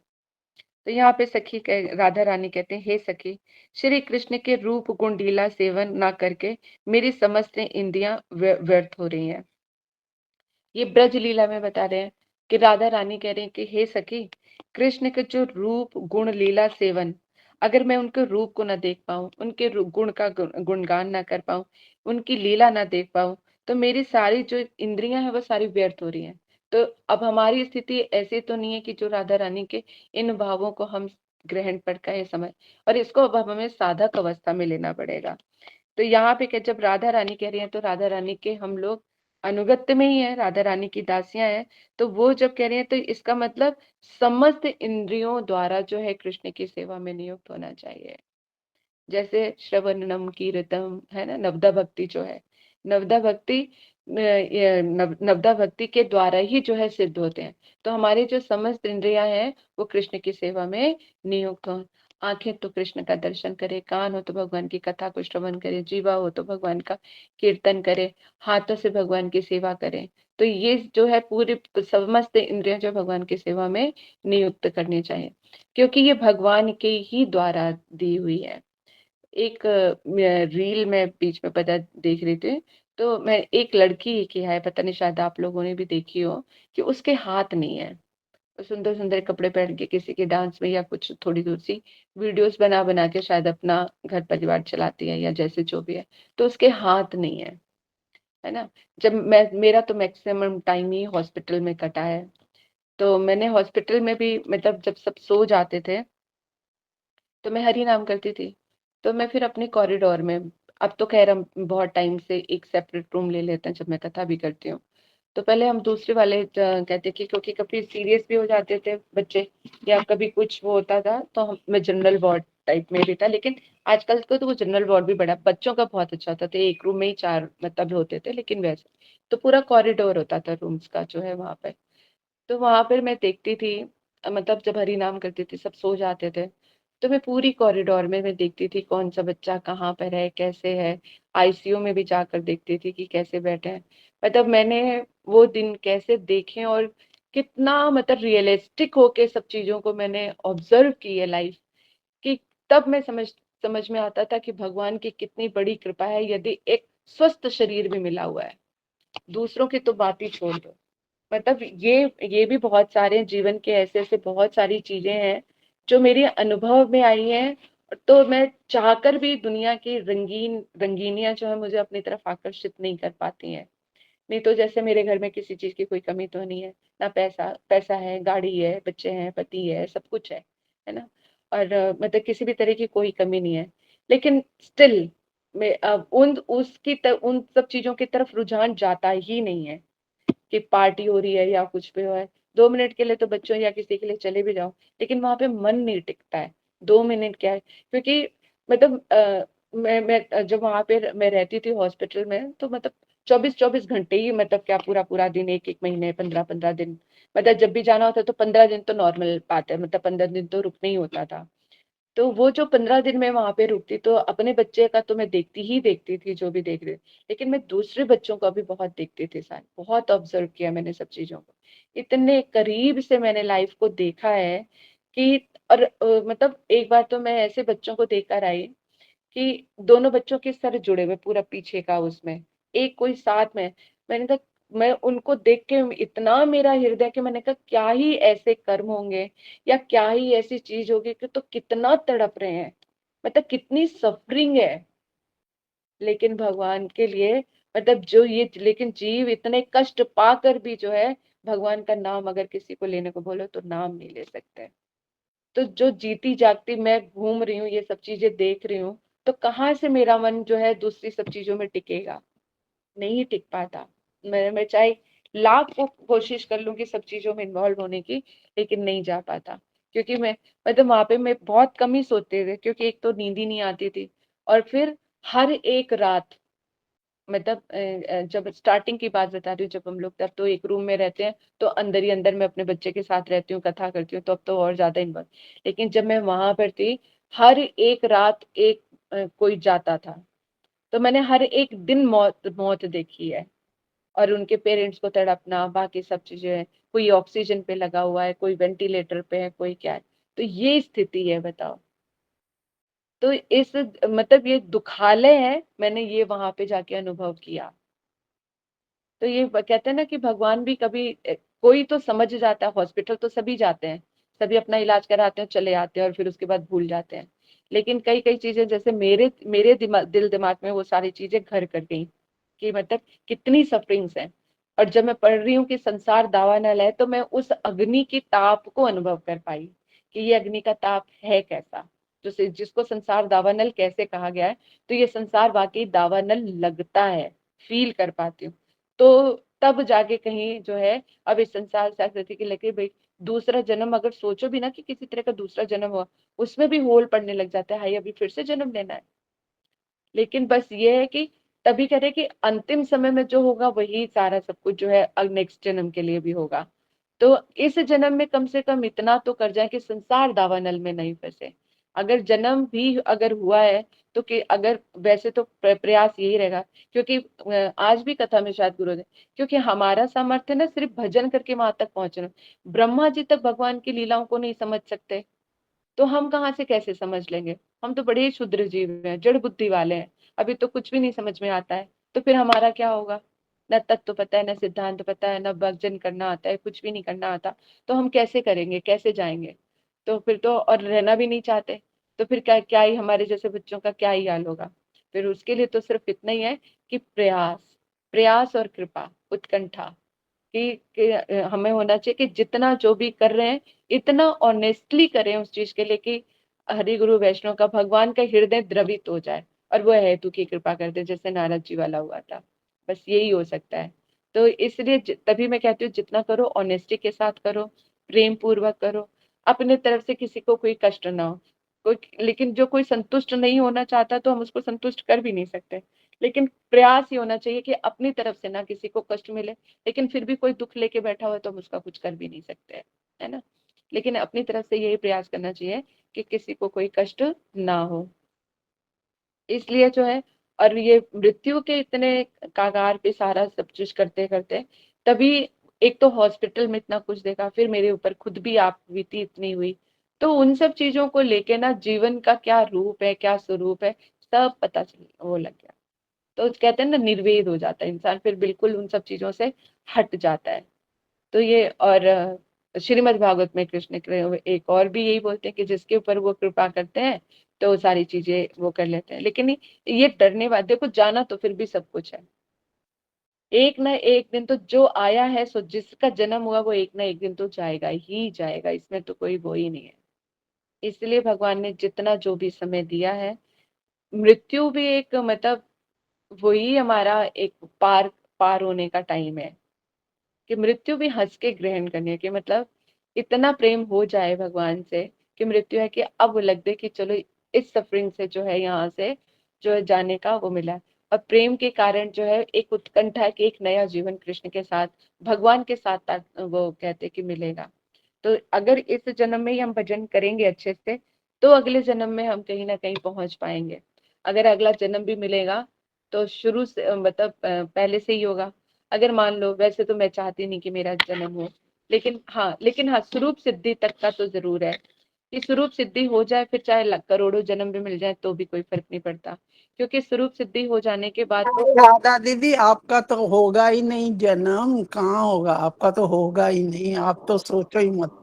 तो यहाँ पे राधा रानी कहते हैं, हे सखी, श्री कृष्ण के रूप गुण लीला सेवन ना करके मेरी समस्त इंद्रियां व्यर्थ हो रही हैं। ये ब्रज लीला में बता रहे हैं कि राधा रानी कह रही हैं कि हे सखी, कृष्ण के जो रूप गुण लीला सेवन, अगर मैं उनके रूप को ना देख पाऊं, उनके गुण का गुणगान ना कर पाऊं, उनकी लीला ना देख पाऊं, तो मेरी सारी जो इंद्रियां हैं वो सारी व्यर्थ हो रही हैं। तो अब हमारी स्थिति ऐसी तो नहीं है कि जो राधा रानी के इन भावों को हम ग्रहण पर करें समझ, और इसको अब हमें साधक अवस्था में लेना पड़ेगा। तो यहाँ पे क्या, जब राधा रानी कह रही हैं, तो राधा रानी के हम लोग अनुगत्य में ही है, राधा रानी की दासियां हैं। तो वो जब कह रही हैं, तो इसका मतलब समस्त इंद्रियों द्वारा जो है कृष्ण की सेवा में नियुक्त होना चाहिए। जैसे श्रवणम कीर्तम है ना, नवदा भक्ति जो है, नवदा भक्ति नवदा भक्ति के द्वारा ही जो है सिद्ध होते हैं। तो हमारे जो समस्त इंद्रियां हैं वो कृष्ण की सेवा में नियुक्त हो। आंखें तो कृष्ण का दर्शन करे, कान हो तो भगवान की कथा को श्रवण करे, जीवा हो तो भगवान का कीर्तन करे, हाथों से भगवान की सेवा करे। तो ये जो है पूरी समस्त इंद्रियां जो भगवान की सेवा में नियुक्त करनी चाहिए, क्योंकि ये भगवान के ही द्वारा दी हुई है। एक रील में बीच में पता देख रही थी, तो मैं एक लड़की की है, पता नहीं शायद आप लोगों ने भी देखी हो, कि उसके हाथ नहीं है। वो सुंदर सुंदर कपड़े पहन के किसी के डांस में या कुछ थोड़ी दूर सी वीडियोस बना बना के शायद अपना घर परिवार चलाती है, या जैसे जो भी है। तो उसके हाथ नहीं है ना। जब मेरा तो मैक्सिमम टाइम ही हॉस्पिटल में कटा है। तो मैंने हॉस्पिटल में भी, मतलब जब सब सो जाते थे तो मैं हरि नाम करती थी। तो मैं फिर अपने कॉरिडोर में, अब तो खैर हम बहुत टाइम से एक सेपरेट रूम ले लेते हैं जब मैं कथा भी करती हूँ। तो पहले हम दूसरे वाले कहते कि क्योंकि कभी सीरियस भी हो जाते थे बच्चे, या कभी कुछ वो होता था, तो हम मैं जनरल वार्ड टाइप में भी था। लेकिन आजकल को तो वो जनरल वार्ड भी बड़ा बच्चों का बहुत अच्छा होता था, एक रूम में ही 4 मतलब होते थे, लेकिन वैसे तो पूरा कॉरिडोर होता था रूम्स का जो है वहां पे। तो वहां पर मैं देखती थी, मतलब जब हरि नाम करती थी सब सो जाते थे, तो मैं पूरी कॉरिडोर में मैं देखती थी कौन सा बच्चा कहाँ पर है, कैसे है। आईसीयू में भी जाकर देखती थी कि कैसे बैठे हैं। मतलब मैंने वो दिन कैसे देखे, और कितना मतलब रियलिस्टिक होके सब चीजों को मैंने ऑब्जर्व की है लाइफ की। तब मैं समझ में आता था कि भगवान की कितनी बड़ी कृपा है, यदि एक स्वस्थ शरीर भी मिला हुआ है। दूसरों की तो बात ही छोड़ दो। मतलब ये भी बहुत सारे जीवन के ऐसे ऐसे बहुत सारी चीजें हैं जो मेरे अनुभव में आई हैं। तो मैं चाहकर भी दुनिया की रंगीनियां जो है मुझे अपनी तरफ आकर्षित नहीं कर पाती हैं। नहीं तो जैसे मेरे घर में किसी चीज की कोई कमी तो नहीं है, ना पैसा पैसा है, गाड़ी है, बच्चे हैं, पति है, सब कुछ है ना। और मतलब किसी भी तरह की कोई कमी नहीं है। लेकिन स्टिल मैं उन सब चीजों की तरफ रुझान जाता ही नहीं है। कि पार्टी हो रही है या कुछ भी हो है, 2 मिनट के लिए तो बच्चों या किसी के लिए चले भी जाओ, लेकिन वहां पे मन नहीं टिकता है। 2 मिनट क्या है, क्योंकि मतलब मैं जब वहां पे मैं रहती थी हॉस्पिटल में, तो मतलब 24-24 घंटे ही, मतलब क्या पूरा पूरा दिन, एक एक महीने, 15-15 दिन, मतलब जब भी जाना होता तो 15 दिन तो नॉर्मल बात है, मतलब 15 दिन तो रुकना ही होता था। तो वो जो 15 दिन मैं वहां पे रुकती, तो अपने बच्चे का तो मैं देखती ही देखती थी, जो भी देख रही, लेकिन मैं दूसरे बच्चों का भी बहुत देखती थी साथ, बहुत ऑब्जर्व किया मैंने सब चीजों को, इतने करीब से मैंने लाइफ को देखा है कि, और मतलब एक बार तो मैं ऐसे बच्चों को देख कर आई कि दोनों बच्चों के सर जुड़े हुए पूरा पीछे का उसमें, एक कोई साथ में, मैंने कहा, मैं उनको देख के इतना मेरा हृदय, कि मैंने कहा क्या ही ऐसे कर्म होंगे या क्या ही ऐसी चीज होगी कि तो कितना तड़प रहे हैं, मतलब कितनी सफरिंग है, लेकिन भगवान के लिए, मतलब जो ये, लेकिन जीव इतने कष्ट पाकर भी जो है, भगवान का नाम अगर किसी को लेने को बोलो तो नाम नहीं ले सकते। तो जो जीती जागती मैं घूम रही हूँ, ये सब चीजें देख रही हूँ, तो कहाँ से मेरा मन जो है दूसरी सब चीजों में टिकेगा, नहीं टिक पाता। मैं चाहे लाख कोशिश कर लूं कि सब चीजों में इन्वॉल्व होने की, लेकिन नहीं जा पाता, क्योंकि मैं, मतलब वहां पे मैं बहुत कम ही सोते थे, क्योंकि एक तो नींद ही नहीं आती थी, और फिर हर एक रात, मतलब जब स्टार्टिंग की बात बता रही हूँ, जब हम लोग तब तो एक रूम में रहते हैं, तो अंदर ही अंदर मैं अपने बच्चे के साथ रहती हूँ, कथा करती हूँ, तो अब तो और ज्यादा इन्वॉल्व, लेकिन जब मैं वहां पर थी, हर एक रात एक कोई जाता था, तो मैंने हर एक दिन मौत मौत देखी है, और उनके पेरेंट्स को तड़पना, बाकी सब चीजें, कोई ऑक्सीजन पे लगा हुआ है, कोई वेंटिलेटर पे है, कोई क्या है, तो ये स्थिति है, बताओ। तो इस, मतलब ये दुखालय है, मैंने ये वहां पे जाके अनुभव किया। तो ये कहते हैं ना कि भगवान भी कभी कोई तो समझ जाता है, हॉस्पिटल तो सभी जाते हैं, सभी अपना इलाज कराते हैं, चले आते हैं, और फिर उसके बाद भूल जाते हैं, लेकिन कई कई चीजें, जैसे मेरे मेरे दिल दिमाग में वो सारी चीजें घर कर गई, कि मतलब कितनी सफरिंग्स हैं। और जब मैं पढ़ रही हूँ कि संसार दावानल है, तो मैं उस अग्नि की ताप को अनुभव कर पाई, कि ये अग्नि का ताप है कैसा, जिसको संसार दावानल कैसे कहा गया है, तो ये संसार वाकई दावानल लगता है, फील कर पाती हूँ। तो तब जाके कहीं जो है, अब इस संसार से आकृति की लेके भाई, दूसरा जन्म अगर सोचो भी ना कि किसी तरह का दूसरा जन्म हुआ, उसमें भी होल पड़ने लग जाता है, हाय अभी फिर से जन्म लेना है। लेकिन बस ये है कि तभी कह रहे कि अंतिम समय में जो होगा वही सारा सब कुछ जो है नेक्स्ट जन्म के लिए भी होगा। तो इस जन्म में कम से कम इतना तो कर जाए कि संसार दावानल में नहीं फंसे। अगर जन्म भी अगर हुआ है, तो कि अगर वैसे तो प्रयास यही रहेगा, क्योंकि आज भी कथा में शायद गुरु ने, क्योंकि हमारा सामर्थ्य ना सिर्फ भजन करके वहां तक पहुंचना, ब्रह्मा जी तक भगवान की लीलाओं को नहीं समझ सकते, तो हम कहाँ से कैसे समझ लेंगे। हम तो बड़े ही क्षुद्र जीव हैं, जड़ बुद्धि वाले हैं, अभी तो कुछ भी नहीं समझ में आता है, तो फिर हमारा क्या होगा। न तत्व पता है, न सिद्धांत पता है, न भजन करना आता है, कुछ भी नहीं करना आता, तो हम कैसे करेंगे, कैसे जाएंगे। तो फिर तो, और रहना भी नहीं चाहते, तो फिर क्या क्या ही हमारे जैसे बच्चों का क्या ही हाल होगा। फिर उसके लिए तो सिर्फ इतना ही है कि प्रयास, प्रयास और कृपा, उत्कंठा, कि हमें होना चाहिए कि जितना जो भी कर रहे हैं, इतना ऑनेस्टली करें उस चीज के लिए कि हरि गुरु वैष्णव का, भगवान का हृदय द्रवित हो जाए, और वो हेतु की कृपा कर दे, जैसे नारद जी वाला हुआ था। बस यही हो सकता है। तो इसलिए तभी मैं कहती हूँ, जितना करो ऑनेस्टी के साथ करो, प्रेम पूर्वक करो, अपने तरफ से किसी को कोई कष्ट ना हो। कोई, लेकिन जो कोई संतुष्ट नहीं होना चाहता, तो हम उसको संतुष्ट कर भी नहीं सकते, लेकिन प्रयास ही होना चाहिए कि अपनी तरफ से ना किसी को कष्ट मिले। लेकिन फिर भी कोई दुख लेके बैठा हुआ है, तो हम उसका कुछ कर भी नहीं सकते, है ना। लेकिन अपनी तरफ से यही प्रयास करना चाहिए कि किसी को कोई कष्ट ना हो। इसलिए जो है, और ये मृत्यु के इतने कागार पे सारा सब चीज करते करते, तभी एक तो हॉस्पिटल में इतना कुछ देखा, फिर मेरे ऊपर खुद भी आप बीती इतनी हुई, तो उन सब चीजों को लेके ना, जीवन का क्या रूप है, क्या स्वरूप है, सब पता चल वो लग गया। तो कहते हैं ना, निर्वेद हो जाता है इंसान, फिर बिल्कुल उन सब चीजों से हट जाता है। तो ये, और श्रीमद् भागवत में कृष्ण एक और भी यही बोलते हैं कि जिसके ऊपर वो कृपा करते हैं, तो वो सारी चीजें वो कर लेते हैं। लेकिन ये डरने वाले, देखो जाना तो फिर भी सब कुछ है, एक ना एक दिन तो जो आया है, सो जिसका जन्म हुआ, वो एक ना एक दिन तो जाएगा ही जाएगा, इसमें तो कोई वो ही नहीं है। इसलिए भगवान ने जितना जो भी समय दिया है, मृत्यु भी एक, मतलब वही हमारा एक पार पार होने का टाइम है, कि मृत्यु भी हंस के ग्रहण करनी है, कि मतलब इतना प्रेम हो जाए भगवान से कि मृत्यु है कि अब वो लग दे कि चलो इस सफरिंग से जो है यहाँ से जो है जाने का वो मिला है। और प्रेम के कारण जो है एक उत्कंठा है कि एक नया जीवन कृष्ण के साथ, भगवान के साथ वो कहते कि मिलेगा। तो अगर इस जन्म में ही हम भजन करेंगे अच्छे से, तो अगले जन्म में हम कहीं ना कहीं पहुंच पाएंगे। अगर अगला जन्म भी मिलेगा तो शुरू से मतलब पहले से ही होगा। अगर मान लो, वैसे तो मैं चाहती नहीं कि मेरा जन्म हो, लेकिन हाँ स्वरूप सिद्धि तक का तो जरूर है कि स्वरूप सिद्धि हो जाए, फिर चाहे करोड़ों जन्म भी मिल जाए तो भी कोई फर्क नहीं पड़ता, क्योंकि स्वरूप सिद्धि हो जाने के बाद तो राधा दीदी, आपका तो होगा ही नहीं जन्म, कहाँ होगा आपका, तो होगा ही नहीं। आप तो सोचो ही मत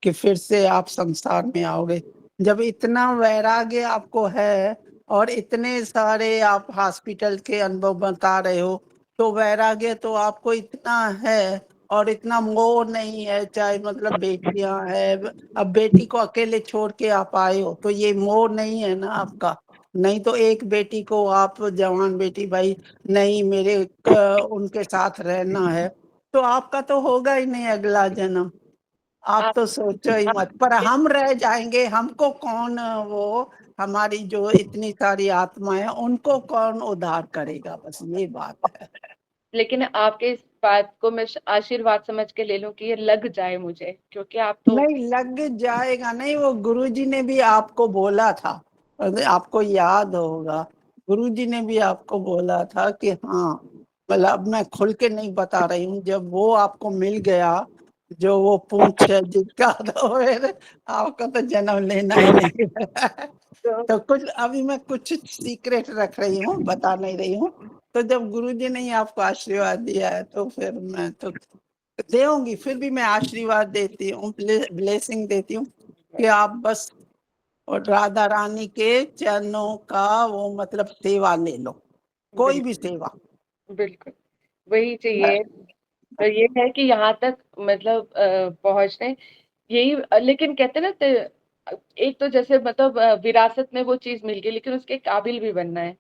कि फिर से आप संसार में आओगे। जब इतना वैराग्य आपको है और इतने सारे आप हॉस्पिटल के अनुभव बता रहे हो, तो वैराग्य तो आपको इतना है और इतना मोह नहीं है। चाहे मतलब बेटियां है, अब बेटी को अकेले छोड़ के आप आए हो, तो ये मोह नहीं है ना आपका। नहीं तो एक बेटी को आप, जवान बेटी भाई, नहीं मेरे उनके साथ रहना है, तो आपका तो होगा ही नहीं अगला जन्म। आप आप, तो सोचो ही मत। पर आप हम रह जाएंगे, हमको कौन वो, हमारी जो इतनी सारी आत्माएं, उनको कौन उद्धार करेगा, बस ये बात है। लेकिन आपके इस बात को मैं आशीर्वाद समझ के ले लूं कि ये लग जाए मुझे, क्योंकि आप तो नहीं लग जाएगा नहीं, वो गुरुजी ने भी आपको बोला था, आपको याद होगा। गुरुजी ने भी आपको बोला था कि हाँ, मतलब अब मैं खुल के नहीं बता रही हूँ, जब वो आपको मिल गया, जो वो पूंछ है जिसका, तो फिर आपको तो जन्म लेना ही नहीं है। तो तो कुछ अभी मैं कुछ सीक्रेट रख रही हूँ, बता नहीं रही हूँ। तो जब गुरुजी ने ही आपको आशीर्वाद दिया है, तो फिर मैं तो देऊंगी, फिर भी मैं आशीर्वाद देती हूँ, ब्लेसिंग देती हूँ कि आप बस और राधा रानी के चरणों का वो मतलब सेवा ले लो, कोई भी बिल्कुल, सेवा। बिल्कुल वही चाहिए। तो ये है कि यहाँ तक मतलब पहुंचने यही लेकिन कहते हैं ना एक तो जैसे मतलब विरासत में वो चीज मिल गई, लेकिन उसके काबिल भी बनना है।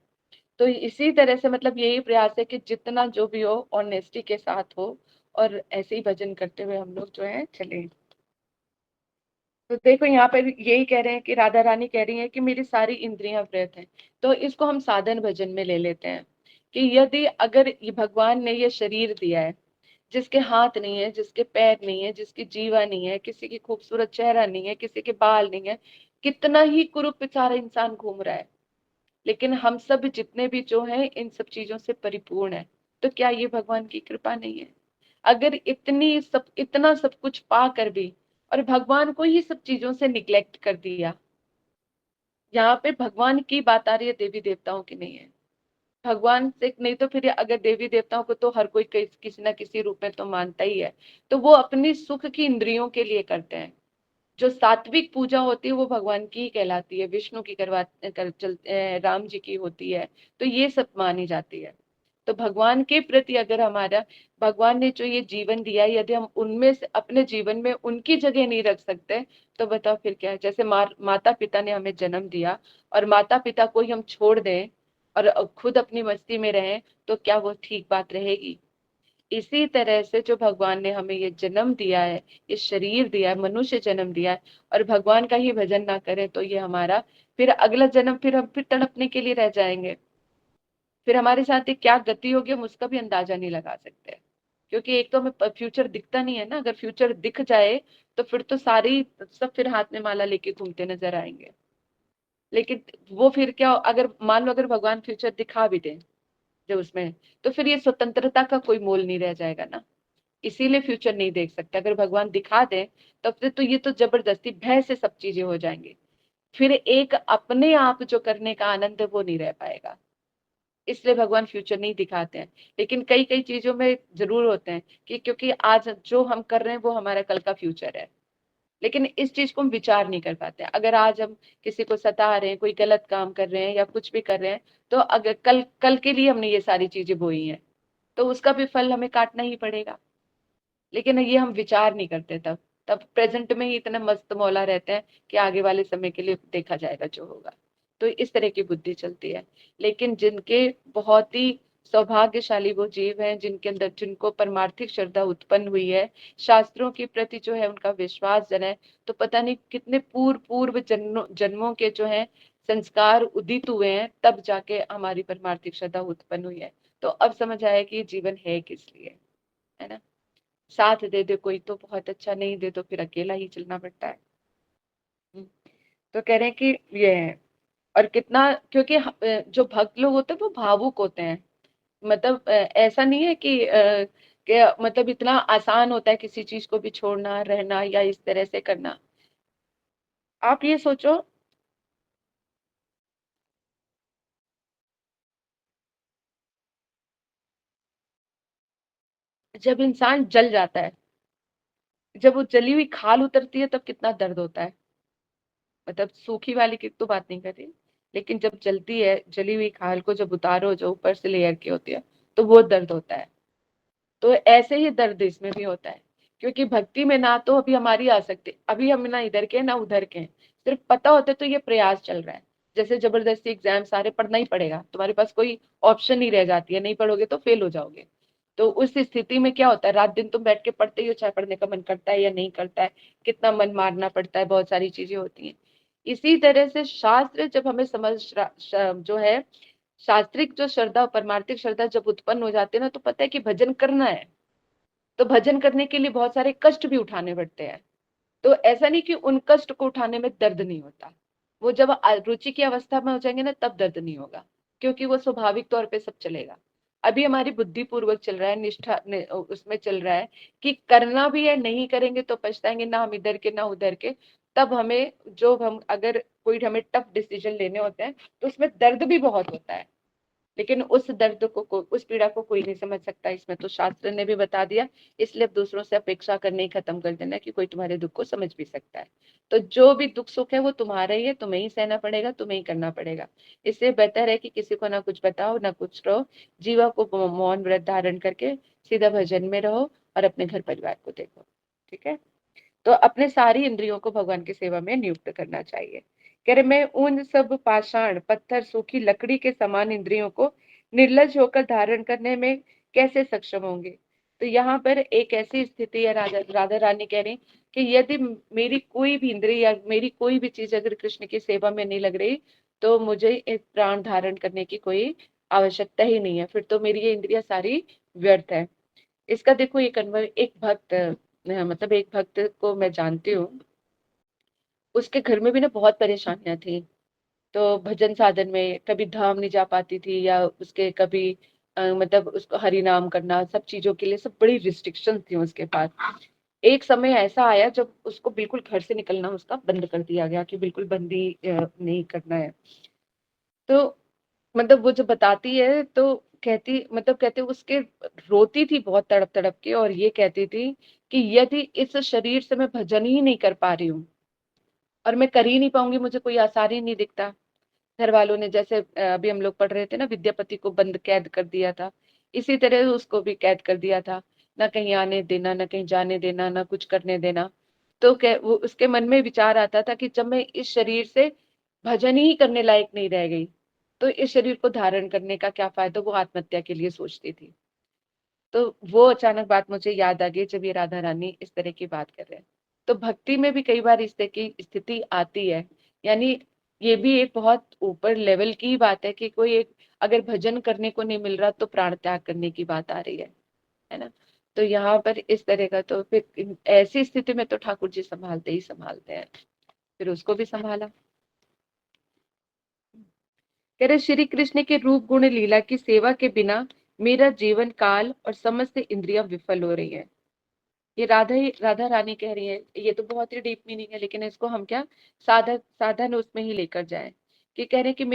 तो इसी तरह से मतलब यही प्रयास है कि जितना जो भी हो ऑनेस्टी के साथ हो, और ऐसे ही भजन करते हुए हम लोग जो है चले। तो देखो यहाँ पर यही कह रहे हैं कि राधा रानी कह रही है कि मेरी सारी इंद्रियां व्रत हैं। तो इसको हम साधन भजन में ले लेते हैं कि यदि अगर ये भगवान ने ये शरीर दिया है, जिसके हाथ नहीं है, जिसके पैर नहीं है, जिसकी जीवा नहीं है, किसी की खूबसूरत चेहरा नहीं है, किसी के बाल नहीं है, कितना ही कुरूप बेचारा इंसान घूम रहा है, लेकिन हम सब जितने भी जो हैं इन सब चीजों से परिपूर्ण है। तो क्या ये भगवान की कृपा नहीं है? अगर इतना सब कुछ पा कर भी और भगवान को ही सब चीजों से निग्लेक्ट कर दिया, यहाँ पे भगवान की बात आ रही है, देवी देवताओं की नहीं है। भगवान से नहीं तो फिर अगर देवी देवताओं को तो हर कोई किसी ना किसी रूप में तो मानता ही है, तो वो अपनी सुख की इंद्रियों के लिए करते हैं। जो सात्विक पूजा होती है वो भगवान की ही कहलाती है, विष्णु की राम जी की होती है, तो ये सब मानी जाती है। तो भगवान के प्रति अगर हमारा, भगवान ने जो ये जीवन दिया है, यदि हम उनमें से अपने जीवन में उनकी जगह नहीं रख सकते, तो बताओ फिर क्या है। जैसे माता पिता ने हमें जन्म दिया और माता पिता को ही हम छोड़ दें और खुद अपनी मस्ती में रहें, तो क्या वो ठीक बात रहेगी? इसी तरह से जो भगवान ने हमें ये जन्म दिया है, ये शरीर दिया है, मनुष्य जन्म दिया है, और भगवान का ही भजन ना करें, तो ये हमारा फिर अगला जन्म फिर हम फिर तड़पने के लिए रह जाएंगे। फिर हमारे साथ ये क्या गति होगी हम उसका भी अंदाजा नहीं लगा सकते, क्योंकि एक तो हमें फ्यूचर दिखता नहीं है ना। अगर फ्यूचर दिख जाए तो फिर तो सारी सब फिर हाथ में माला लेके घूमते नजर आएंगे। लेकिन वो फिर क्या, अगर मान लो अगर भगवान फ्यूचर दिखा भी दे जो उसमें, तो फिर ये स्वतंत्रता का कोई मोल नहीं रह जाएगा ना। इसीलिए फ्यूचर नहीं देख सकते। अगर भगवान दिखा दे तो फिर तो ये तो जबरदस्ती भय से सब चीजें हो जाएंगी, फिर एक अपने आप जो करने का आनंद है वो नहीं रह पाएगा। इसलिए भगवान फ्यूचर नहीं दिखाते हैं। लेकिन कई कई चीजों में जरूर होते हैं कि क्योंकि आज जो हम कर रहे हैं वो हमारा कल का फ्यूचर है। लेकिन इस चीज को हम विचार नहीं कर पाते हैं। अगर आज हम किसी को सता रहे हैं, कोई गलत काम कर रहे हैं या कुछ भी कर रहे हैं, तो अगर कल कल के लिए हमने ये सारी चीजें बोई हैं, तो उसका भी फल हमें काटना ही पड़ेगा। लेकिन ये हम विचार नहीं करते। तब तब प्रेजेंट में ही इतना मस्त मौला रहते हैं कि आगे वाले समय के लिए देखा जाएगा जो होगा। तो इस तरह की बुद्धि चलती है। लेकिन जिनके बहुत ही सौभाग्यशाली वो जीव हैं जिनके अंदर जिनको परमार्थिक श्रद्धा उत्पन्न हुई है, शास्त्रों के प्रति जो है उनका विश्वास जन है। तो पता नहीं कितने पूर्व जन्मों के जो है संस्कार उदित हुए हैं, तब जाके हमारी परमार्थिक श्रद्धा उत्पन्न हुई है। तो अब समझ आया कि ये जीवन है किस लिए, है ना। साथ दे दे कोई तो बहुत अच्छा, नहीं दे तो फिर अकेला ही चलना पड़ता है। तो कह रहे हैं कि ये है। और कितना, क्योंकि जो भक्त लोग होते हैं वो भावुक होते हैं। मतलब ऐसा नहीं है कि मतलब इतना आसान होता है किसी चीज को भी छोड़ना, रहना या इस तरह से करना। आप ये सोचो, जब इंसान जल जाता है, जब वो जली हुई खाल उतरती है, तब कितना दर्द होता है। मतलब सूखी वाली की तो बात नहीं कर रही, लेकिन जब जलती है, जली हुई खाल को जब उतारो, जो ऊपर से लेयर की होती है, तो वो दर्द होता है। तो ऐसे ही दर्द इसमें भी होता है, क्योंकि भक्ति में ना तो अभी हमारी आसक्ति, अभी हम ना इधर के ना उधर के हैं। सिर्फ पता होता तो ये प्रयास चल रहा है। जैसे जबरदस्ती एग्जाम सारे पढ़ना ही पड़ेगा, तुम्हारे पास कोई ऑप्शन नहीं रह जाती है, नहीं पढ़ोगे तो फेल हो जाओगे। तो उस स्थिति में क्या होता है, रात दिन तुम बैठ के पढ़ते ही हो, चाहे पढ़ने का मन करता है या नहीं करता है, कितना मन मारना पड़ता है, बहुत सारी चीजें होती हैं। इसी तरह से शास्त्र जब हमें जो है शास्त्रिक जो श्रद्धा और परमार्थिक श्रद्धा जब उत्पन्न हो जाती है ना, तो पता है कि भजन करना है। तो भजन करने के लिए बहुत सारे कष्ट भी उठाने पड़ते हैं। तो ऐसा नहीं कि उन कष्ट को उठाने में दर्द नहीं होता, वो जब रुचि की अवस्था में हो जाएंगे ना, तब दर्द नहीं होगा, क्योंकि वो स्वाभाविक तौर पे सब चलेगा। अभी हमारी बुद्धि पूर्वक चल रहा है, उसमें चल रहा है कि करना भी है, नहीं करेंगे तो पछताएंगे, ना हम इधर के ना उधर के। तब हमें जो हम अगर कोई हमें टफ डिसीजन लेने होते हैं, तो उसमें दर्द भी बहुत होता है। लेकिन उस दर्द उस पीड़ा को कोई नहीं समझ सकता, इसमें तो शास्त्र ने भी बता दिया। इसलिए अब दूसरों से अपेक्षा करने ही खत्म कर देना कि कोई तुम्हारे दुख को समझ भी सकता है। तो जो भी दुख सुख है वो तुम्हारा ही है, तुम्हें ही सहना पड़ेगा, तुम्हें ही करना पड़ेगा। इससे बेहतर है कि किसी को ना कुछ बताओ ना कुछ रहो, जीवा को मौन व्रत धारण करके सीधा भजन में रहो और अपने घर परिवार को देखो। ठीक है। तो अपने सारी इंद्रियों को भगवान की सेवा में नियुक्त करना चाहिए। कह रहे मैं उन सब पाषाण पत्थर सूखी लकड़ी के समान इंद्रियों को निर्लज होकर धारण करने में कैसे सक्षम होंगे। तो यहाँ पर एक ऐसी स्थिति है, राधा राधा रानी कह रही कि यदि मेरी कोई भी इंद्रिय या मेरी कोई भी चीज अगर कृष्ण की सेवा में नहीं लग रही, तो मुझे एक प्राण धारण करने की कोई आवश्यकता ही नहीं है, फिर तो मेरी ये इंद्रिया सारी व्यर्थ है। इसका देखो एक अनवर एक भक्त मतलब एक भक्त को मैं जानती हूँ, उसके घर में भी ना बहुत परेशानियां थी। तो भजन साधन में कभी धाम नहीं जा पाती थी, या उसके कभी मतलब उसको हरि नाम करना, सब चीजों के लिए सब बड़ी रिस्ट्रिक्शन थी उसके पास। एक समय ऐसा आया जब उसको बिल्कुल घर से निकलना उसका बंद कर दिया गया, कि बिल्कुल बंदी नहीं करना है। तो मतलब वो जो बताती है तो कहती, मतलब कहते उसके रोती थी बहुत तड़प तड़प के, और ये कहती थी कि यदि इस शरीर से मैं भजन ही नहीं कर पा रही हूँ और मैं कर ही नहीं पाऊंगी, मुझे कोई आसार ही नहीं दिखता। घर वालों ने जैसे अभी हम लोग पढ़ रहे थे ना, विद्यापति को बंद कैद कर दिया था, इसी तरह उसको भी कैद कर दिया था। ना कहीं आने देना, ना कहीं जाने देना, ना कुछ करने देना। तो वो उसके मन में विचार आता था कि जब मैं इस शरीर से भजन ही करने लायक नहीं रह गई, तो इस शरीर को धारण करने का क्या फायदा। वो आत्महत्या के लिए सोचती थी। तो वो अचानक बात मुझे याद आ गई जब ये राधा रानी इस तरह की बात कर रहे हैं। तो भक्ति में भी कई बार इस तरह की स्थिति आती है। यानी ये भी एक बहुत ऊपर लेवल की बात है कि कोई एक अगर भजन करने को नहीं मिल रहा तो प्राण त्याग करने की बात आ रही है ना। तो यहाँ पर इस तरह का, तो फिर ऐसी स्थिति में तो ठाकुर जी संभालते ही संभालते हैं। फिर उसको भी संभाला। कह रहे श्री कृष्ण के रूप गुण लीला की सेवा के बिना मेरा जीवन काल और समस्त इंद्रियां विफल हो रही है। ये राधा रानी कह रही है। ये तो बहुत ही डीप मीनिंग है, लेकिन इसको हम क्या साधन उसमें ही लेकर जाए। कि कह रहे हैं कि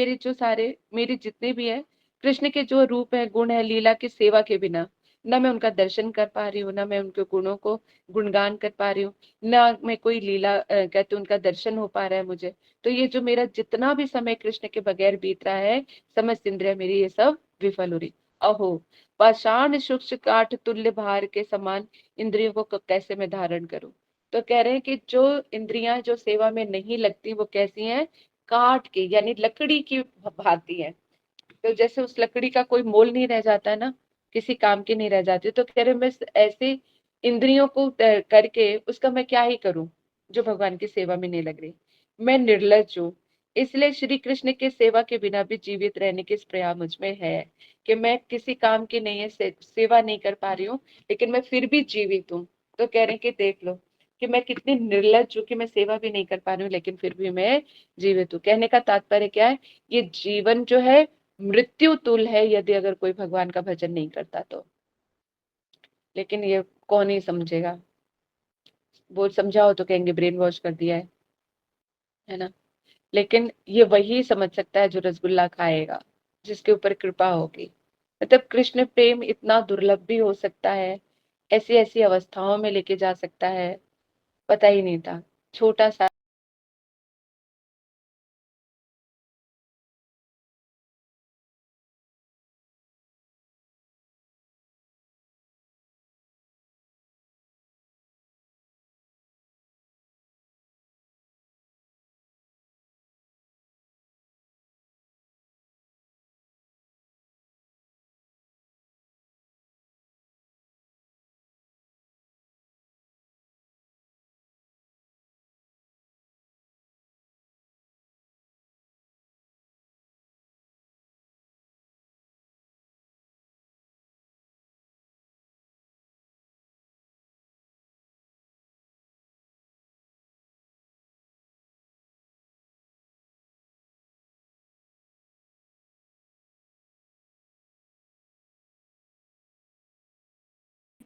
मेरे जितने भी है कृष्ण के जो रूप है गुण है लीला की सेवा के बिना, ना मैं उनका दर्शन कर पा रही हूँ, ना मैं उनके गुणों को गुणगान कर पा रही हूँ, ना मैं कोई लीला कहते उनका दर्शन हो पा रहा है मुझे। तो ये जो मेरा जितना भी समय कृष्ण के बगैर बीत रहा है, समस्त इंद्रिया मेरी ये सब विफल हो रही। अहो पाषाण शुष्क काठ तुल्य भार के समान इंद्रियों को कैसे मैं धारण करूं। तो कह रहे हैं कि जो इंद्रियां जो सेवा में नहीं लगती वो कैसी हैं, काठ की यानी लकड़ी की भांति है। तो जैसे उस लकड़ी का कोई मोल नहीं रह जाता है ना, किसी काम की नहीं रह जाती, तो कह रहे मैं ऐसे इंद्रियों को करके उसका मैं क्या ही करूं जो भगवान की सेवा में नहीं लग रही। मैं निर्लज हूँ, इसलिए श्री कृष्ण के सेवा के बिना भी जीवित रहने की स्प्रेया मुझ में है कि मैं किसी काम की नहीं है, सेवा नहीं कर पा रही हूँ, लेकिन मैं फिर भी जीवित हूँ। तो कह रहे हैं कि देख लो कि मैं कितनी निर्लज हूँ कि मैं सेवा भी नहीं कर पा रही हूँ, लेकिन फिर भी मैं जीवित हूँ। कहने का तात्पर्य क्या है, ये जीवन जो है मृत्यु तुल्य है यदि अगर कोई भगवान का भजन नहीं करता तो। लेकिन ये कौन ही समझेगा, वो समझाओ तो कहेंगे ब्रेन वॉश कर दिया है ना। लेकिन ये वही समझ सकता है जो रसगुल्ला खाएगा, जिसके ऊपर कृपा होगी। मतलब कृष्ण प्रेम इतना दुर्लभ भी हो सकता है, ऐसी ऐसी अवस्थाओं में लेके जा सकता है, पता ही नहीं था। छोटा सा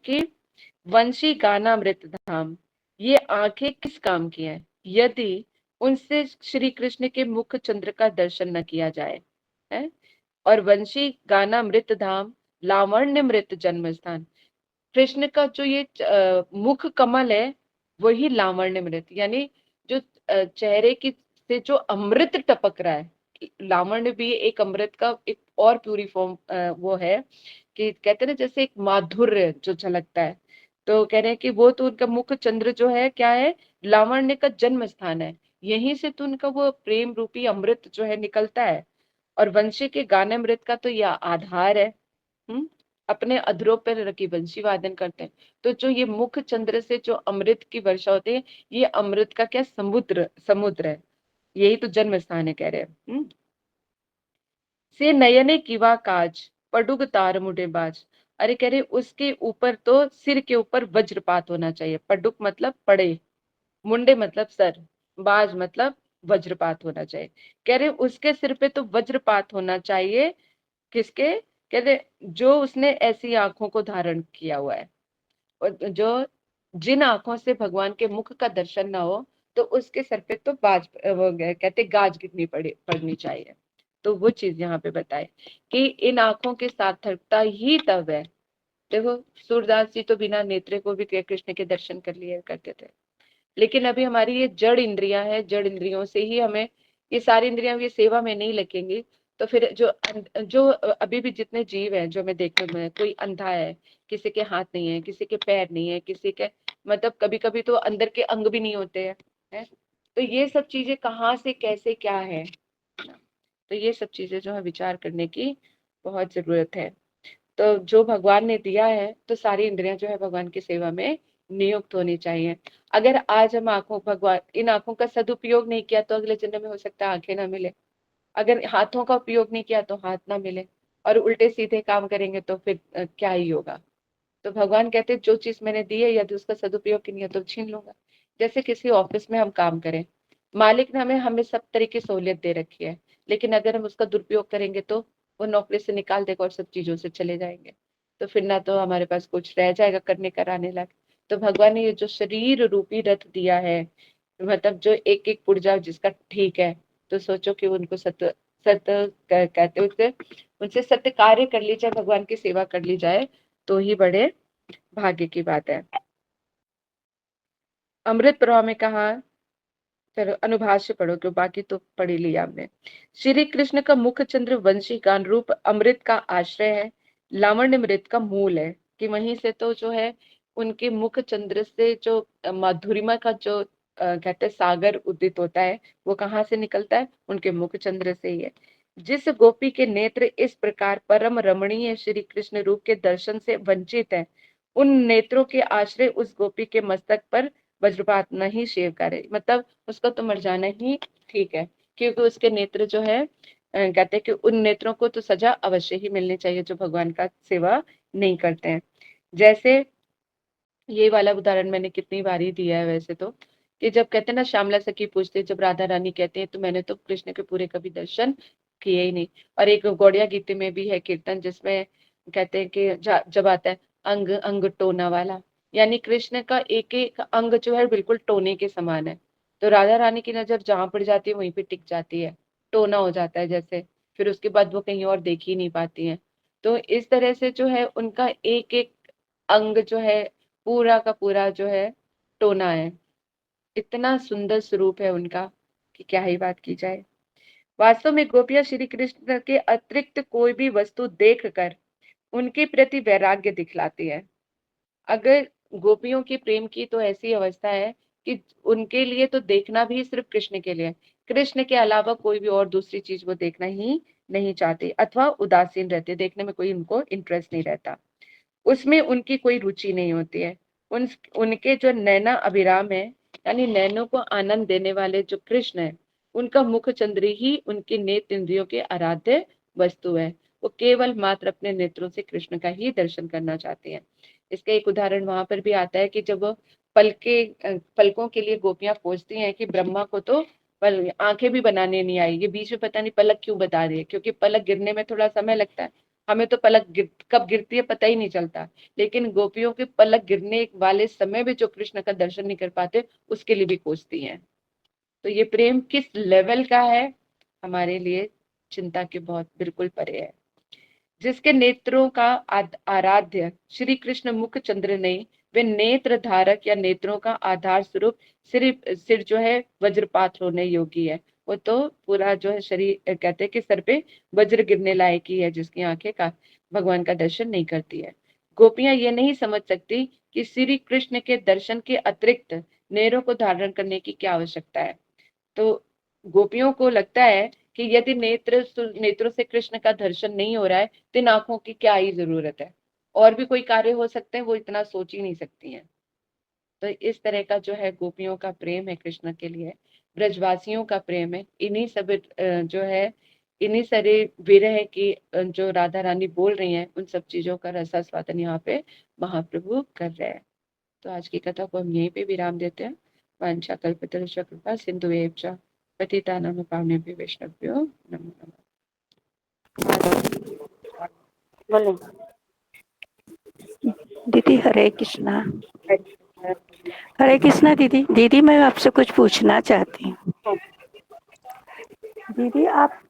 कि वंशी गाना मृत धाम, ये आंखें किस काम की हैं यदि उनसे श्री कृष्ण के मुख चंद्र का दर्शन न किया जाए है। और वंशी गाना मृत धाम, लावण्य मृत जन्म स्थान। कृष्ण का जो ये मुख कमल है वही लावण्य मृत, यानी जो चेहरे की से जो अमृत टपक रहा है। लावण्य भी एक अमृत का एक और प्यूरी फॉर्म वो है कि कहते हैं ना जैसे एक माधुर्य जो झलकता है। तो कह रहे हैं कि वो तो उनका मुख चंद्र जो है क्या है, लावण्य का जन्म स्थान है, यहीं से तो उनका वो प्रेम रूपी अमृत जो है निकलता है। और वंशी के गाने अमृत का तो यह आधार है। हम्म, अपने अधरों पर रखी बंशी वादन करते हैं। तो जो ये मुख चंद्र से जो अमृत की वर्षा होती है, ये अमृत का क्या समुद्र समुद्र है, यही तो जन्म स्थान है कह रहे हैं। से नयने किवा काज, पडुग तार मुडे बाज। अरे कह रहे उसके ऊपर तो सिर के ऊपर वज्रपात होना चाहिए। पडुक मतलब पड़े, मुंडे मतलब सर, बाज मतलब वज्रपात होना चाहिए। कह रहे उसके सिर पे तो वज्रपात होना चाहिए। किसके, कहते जो उसने ऐसी आंखों को धारण किया हुआ है, और जो जिन आंखों से भगवान के मुख का दर्शन ना हो, तो उसके सर पे तो बाज वो कहते गाज गिरनी पड़नी चाहिए। तो वो चीज यहाँ पे बताए कि इन आंखों की सार्थकता ही तब है। देखो सूरदास जी तो बिना नेत्रे को भी कृष्ण के दर्शन कर लिए करते थे। लेकिन अभी हमारी ये जड़ इंद्रियां है, जड़ इंद्रियों से ही हमें ये सारी इंद्रियां ये सेवा में नहीं लगेंगी। तो फिर जो अभी भी जितने जीव हैं जो मैं देखने में, कोई अंधा है, किसी के हाथ नहीं है, किसी के पैर नहीं है, किसी के मतलब कभी कभी तो अंदर के अंग भी नहीं होते हैं है? तो ये सब चीजें कहाँ से कैसे क्या है, तो ये सब चीजें जो है विचार करने की बहुत जरूरत है। तो जो भगवान ने दिया है तो सारी इंद्रियां जो है भगवान की सेवा में नियुक्त होनी चाहिए। अगर आज हम आंखों भगवान इन आंखों का सदुपयोग नहीं किया तो अगले जन्म में हो सकता है आंखें ना मिले। अगर हाथों का उपयोग नहीं किया तो हाथ ना मिले, और उल्टे सीधे काम करेंगे तो फिर क्या ही होगा। तो भगवान कहते जो चीज मैंने दी है यदि उसका सदुपयोग नहीं है तो छीन लूंगा। जैसे किसी ऑफिस में हम काम करें, मालिक ने हमें सब तरह की सहूलियत दे रखी है, लेकिन अगर हम उसका दुरुपयोग करेंगे तो वो नौकरी से निकाल देगा और सब चीजों से चले जाएंगे। तो फिर ना तो हमारे पास कुछ रह जाएगा करने कराने लायक। तो भगवान ने ये जो शरीर रूपी रथ दिया है, मतलब जो एक एक पुर्जा जिसका ठीक है, तो सोचो कि उनको सत्य सत्य कहते हैं उससे, उनसे सत्य कार्य कर ली जाए, भगवान की सेवा कर ली जाए, तो ही बड़े भाग्य की बात है। अमृत प्रवाह में कहा, चलो अनुभाष्य पढ़ो क्यों, बाकी तो पढ़ ही लिया हमने। श्री कृष्ण का मुख चंद्र वंशी गान रूप अमृत का आश्रय है, लावण्य मृत का मूल है। कि वहीं से तो जो है उनके मुख चंद्र से जो माधुरिमा का जो कहते हैं सागर उदित होता है, वो कहाँ से निकलता है, उनके मुख चंद्र से ही है। जिस गोपी के नेत्र इस प्रकार परम रमणीय श्री कृष्ण रूप के दर्शन से वंचित है, उन नेत्रों के आश्रय उस गोपी के मस्तक पर वज्रपात नहीं शेव करे। मतलब उसको तो मर जाना ही ठीक है, क्योंकि उसके नेत्र जो है कहते हैं कि उन नेत्रों को तो सजा अवश्य ही मिलनी चाहिए जो भगवान का सेवा नहीं करते हैं। जैसे ये वाला उदाहरण मैंने कितनी बार ही दिया है वैसे तो, कि जब कहते हैं ना श्यामला सखी पूछते हैं, जब राधा रानी कहते हैं तो मैंने तो कृष्ण के पूरे कभी दर्शन किए ही नहीं। और एक गौड़िया गीत में भी है कीर्तन जिसमें कहते हैं कि जब आता है अंग अंग टोना वाला, यानी कृष्ण का एक एक अंग जो है बिल्कुल टोने के समान है। तो राधा रानी की नजर जहां पड़ जाती है वहीं पे टिक जाती है, टोना हो जाता है जैसे, फिर उसके बाद वो कहीं और देख ही नहीं पाती है। तो इस तरह से जो है उनका एक एक अंग जो है पूरा का पूरा जो है टोना है। इतना सुंदर स्वरूप है उनका कि क्या ही बात की जाए। वास्तव में गोपियां श्री कृष्ण के अतिरिक्त कोई भी वस्तु देखकर उनके प्रति वैराग्य दिखलाती है। अगर गोपियों की प्रेम की तो ऐसी अवस्था है कि उनके लिए तो देखना भी सिर्फ कृष्ण के लिए, कृष्ण के अलावा कोई भी और दूसरी चीज वो देखना ही नहीं चाहते, अथवा उदासीन रहते, देखने में कोई उनको इंटरेस्ट नहीं रहता, उसमें उनकी कोई रुचि नहीं होती है। उनके जो नैना अभिराम है, यानी नैनों को आनंद देने वाले जो कृष्ण है, उनका मुख चंद्र ही उनके नेत्र इंद्रियों के आराध्य वस्तु है। वो केवल मात्र अपने नेत्रों से कृष्ण का ही दर्शन करना चाहते हैं। इसका एक उदाहरण वहां पर भी आता है कि जब वो पलकों के लिए गोपियां खोजती हैं कि ब्रह्मा को तो आंखें भी बनाने नहीं आई, ये बीच में पता नहीं पलक क्यों बता रही है, क्योंकि पलक गिरने में थोड़ा समय लगता है, हमें तो कब गिरती है पता ही नहीं चलता, लेकिन गोपियों के पलक गिरने वाले समय भी जो कृष्ण का दर्शन नहीं कर पाते उसके लिए भी खोजती हैं। तो ये प्रेम किस लेवल का है हमारे लिए चिंता के बहुत बिल्कुल परे है। जिसके नेत्रों का आराध्य श्री कृष्ण मुख चंद्र नहीं, वे नेत्र धारक या नेत्रों का आधार स्वरूप सिर जो है वज्रपात होने योगी है। वो तो पूरा जो है शरीर कहते हैं कि सर पे वज्र गिरने लायक ही है, जिसकी आंखें का भगवान का दर्शन नहीं करती है। गोपियां ये नहीं समझ सकती कि श्री कृष्ण के दर्शन के अतिरिक्त नेत्रों को धारण करने की क्या आवश्यकता है। तो गोपियों को लगता है कि यदि नेत्रों से कृष्ण का दर्शन नहीं हो रहा है तो इन आंखों की क्या ही जरूरत है, और भी कोई कार्य हो सकते हैं, वो इतना सोच ही नहीं सकती हैं। तो इस तरह का जो है गोपियों का प्रेम है कृष्ण के लिए, ब्रजवासियों का प्रेम है। इन्हीं सब जो है इन्हीं सारे विरह की जो राधा रानी बोल रही हैं, उन सब चीजों का रसास्वादन यहाँ पे महाप्रभु कर रहे हैं। तो आज की कथा को हम यहीं पे विराम देते हैं। वांछा कल्पतरुश्च कृपा सिंधुएव च पतितानां पावनेभ्यो वैष्णवेभ्यो नमो नमः। बोले दीदी हरे कृष्णा। हरे कृष्णा दीदी। दीदी मैं आपसे कुछ पूछना चाहती हूँ। दीदी आप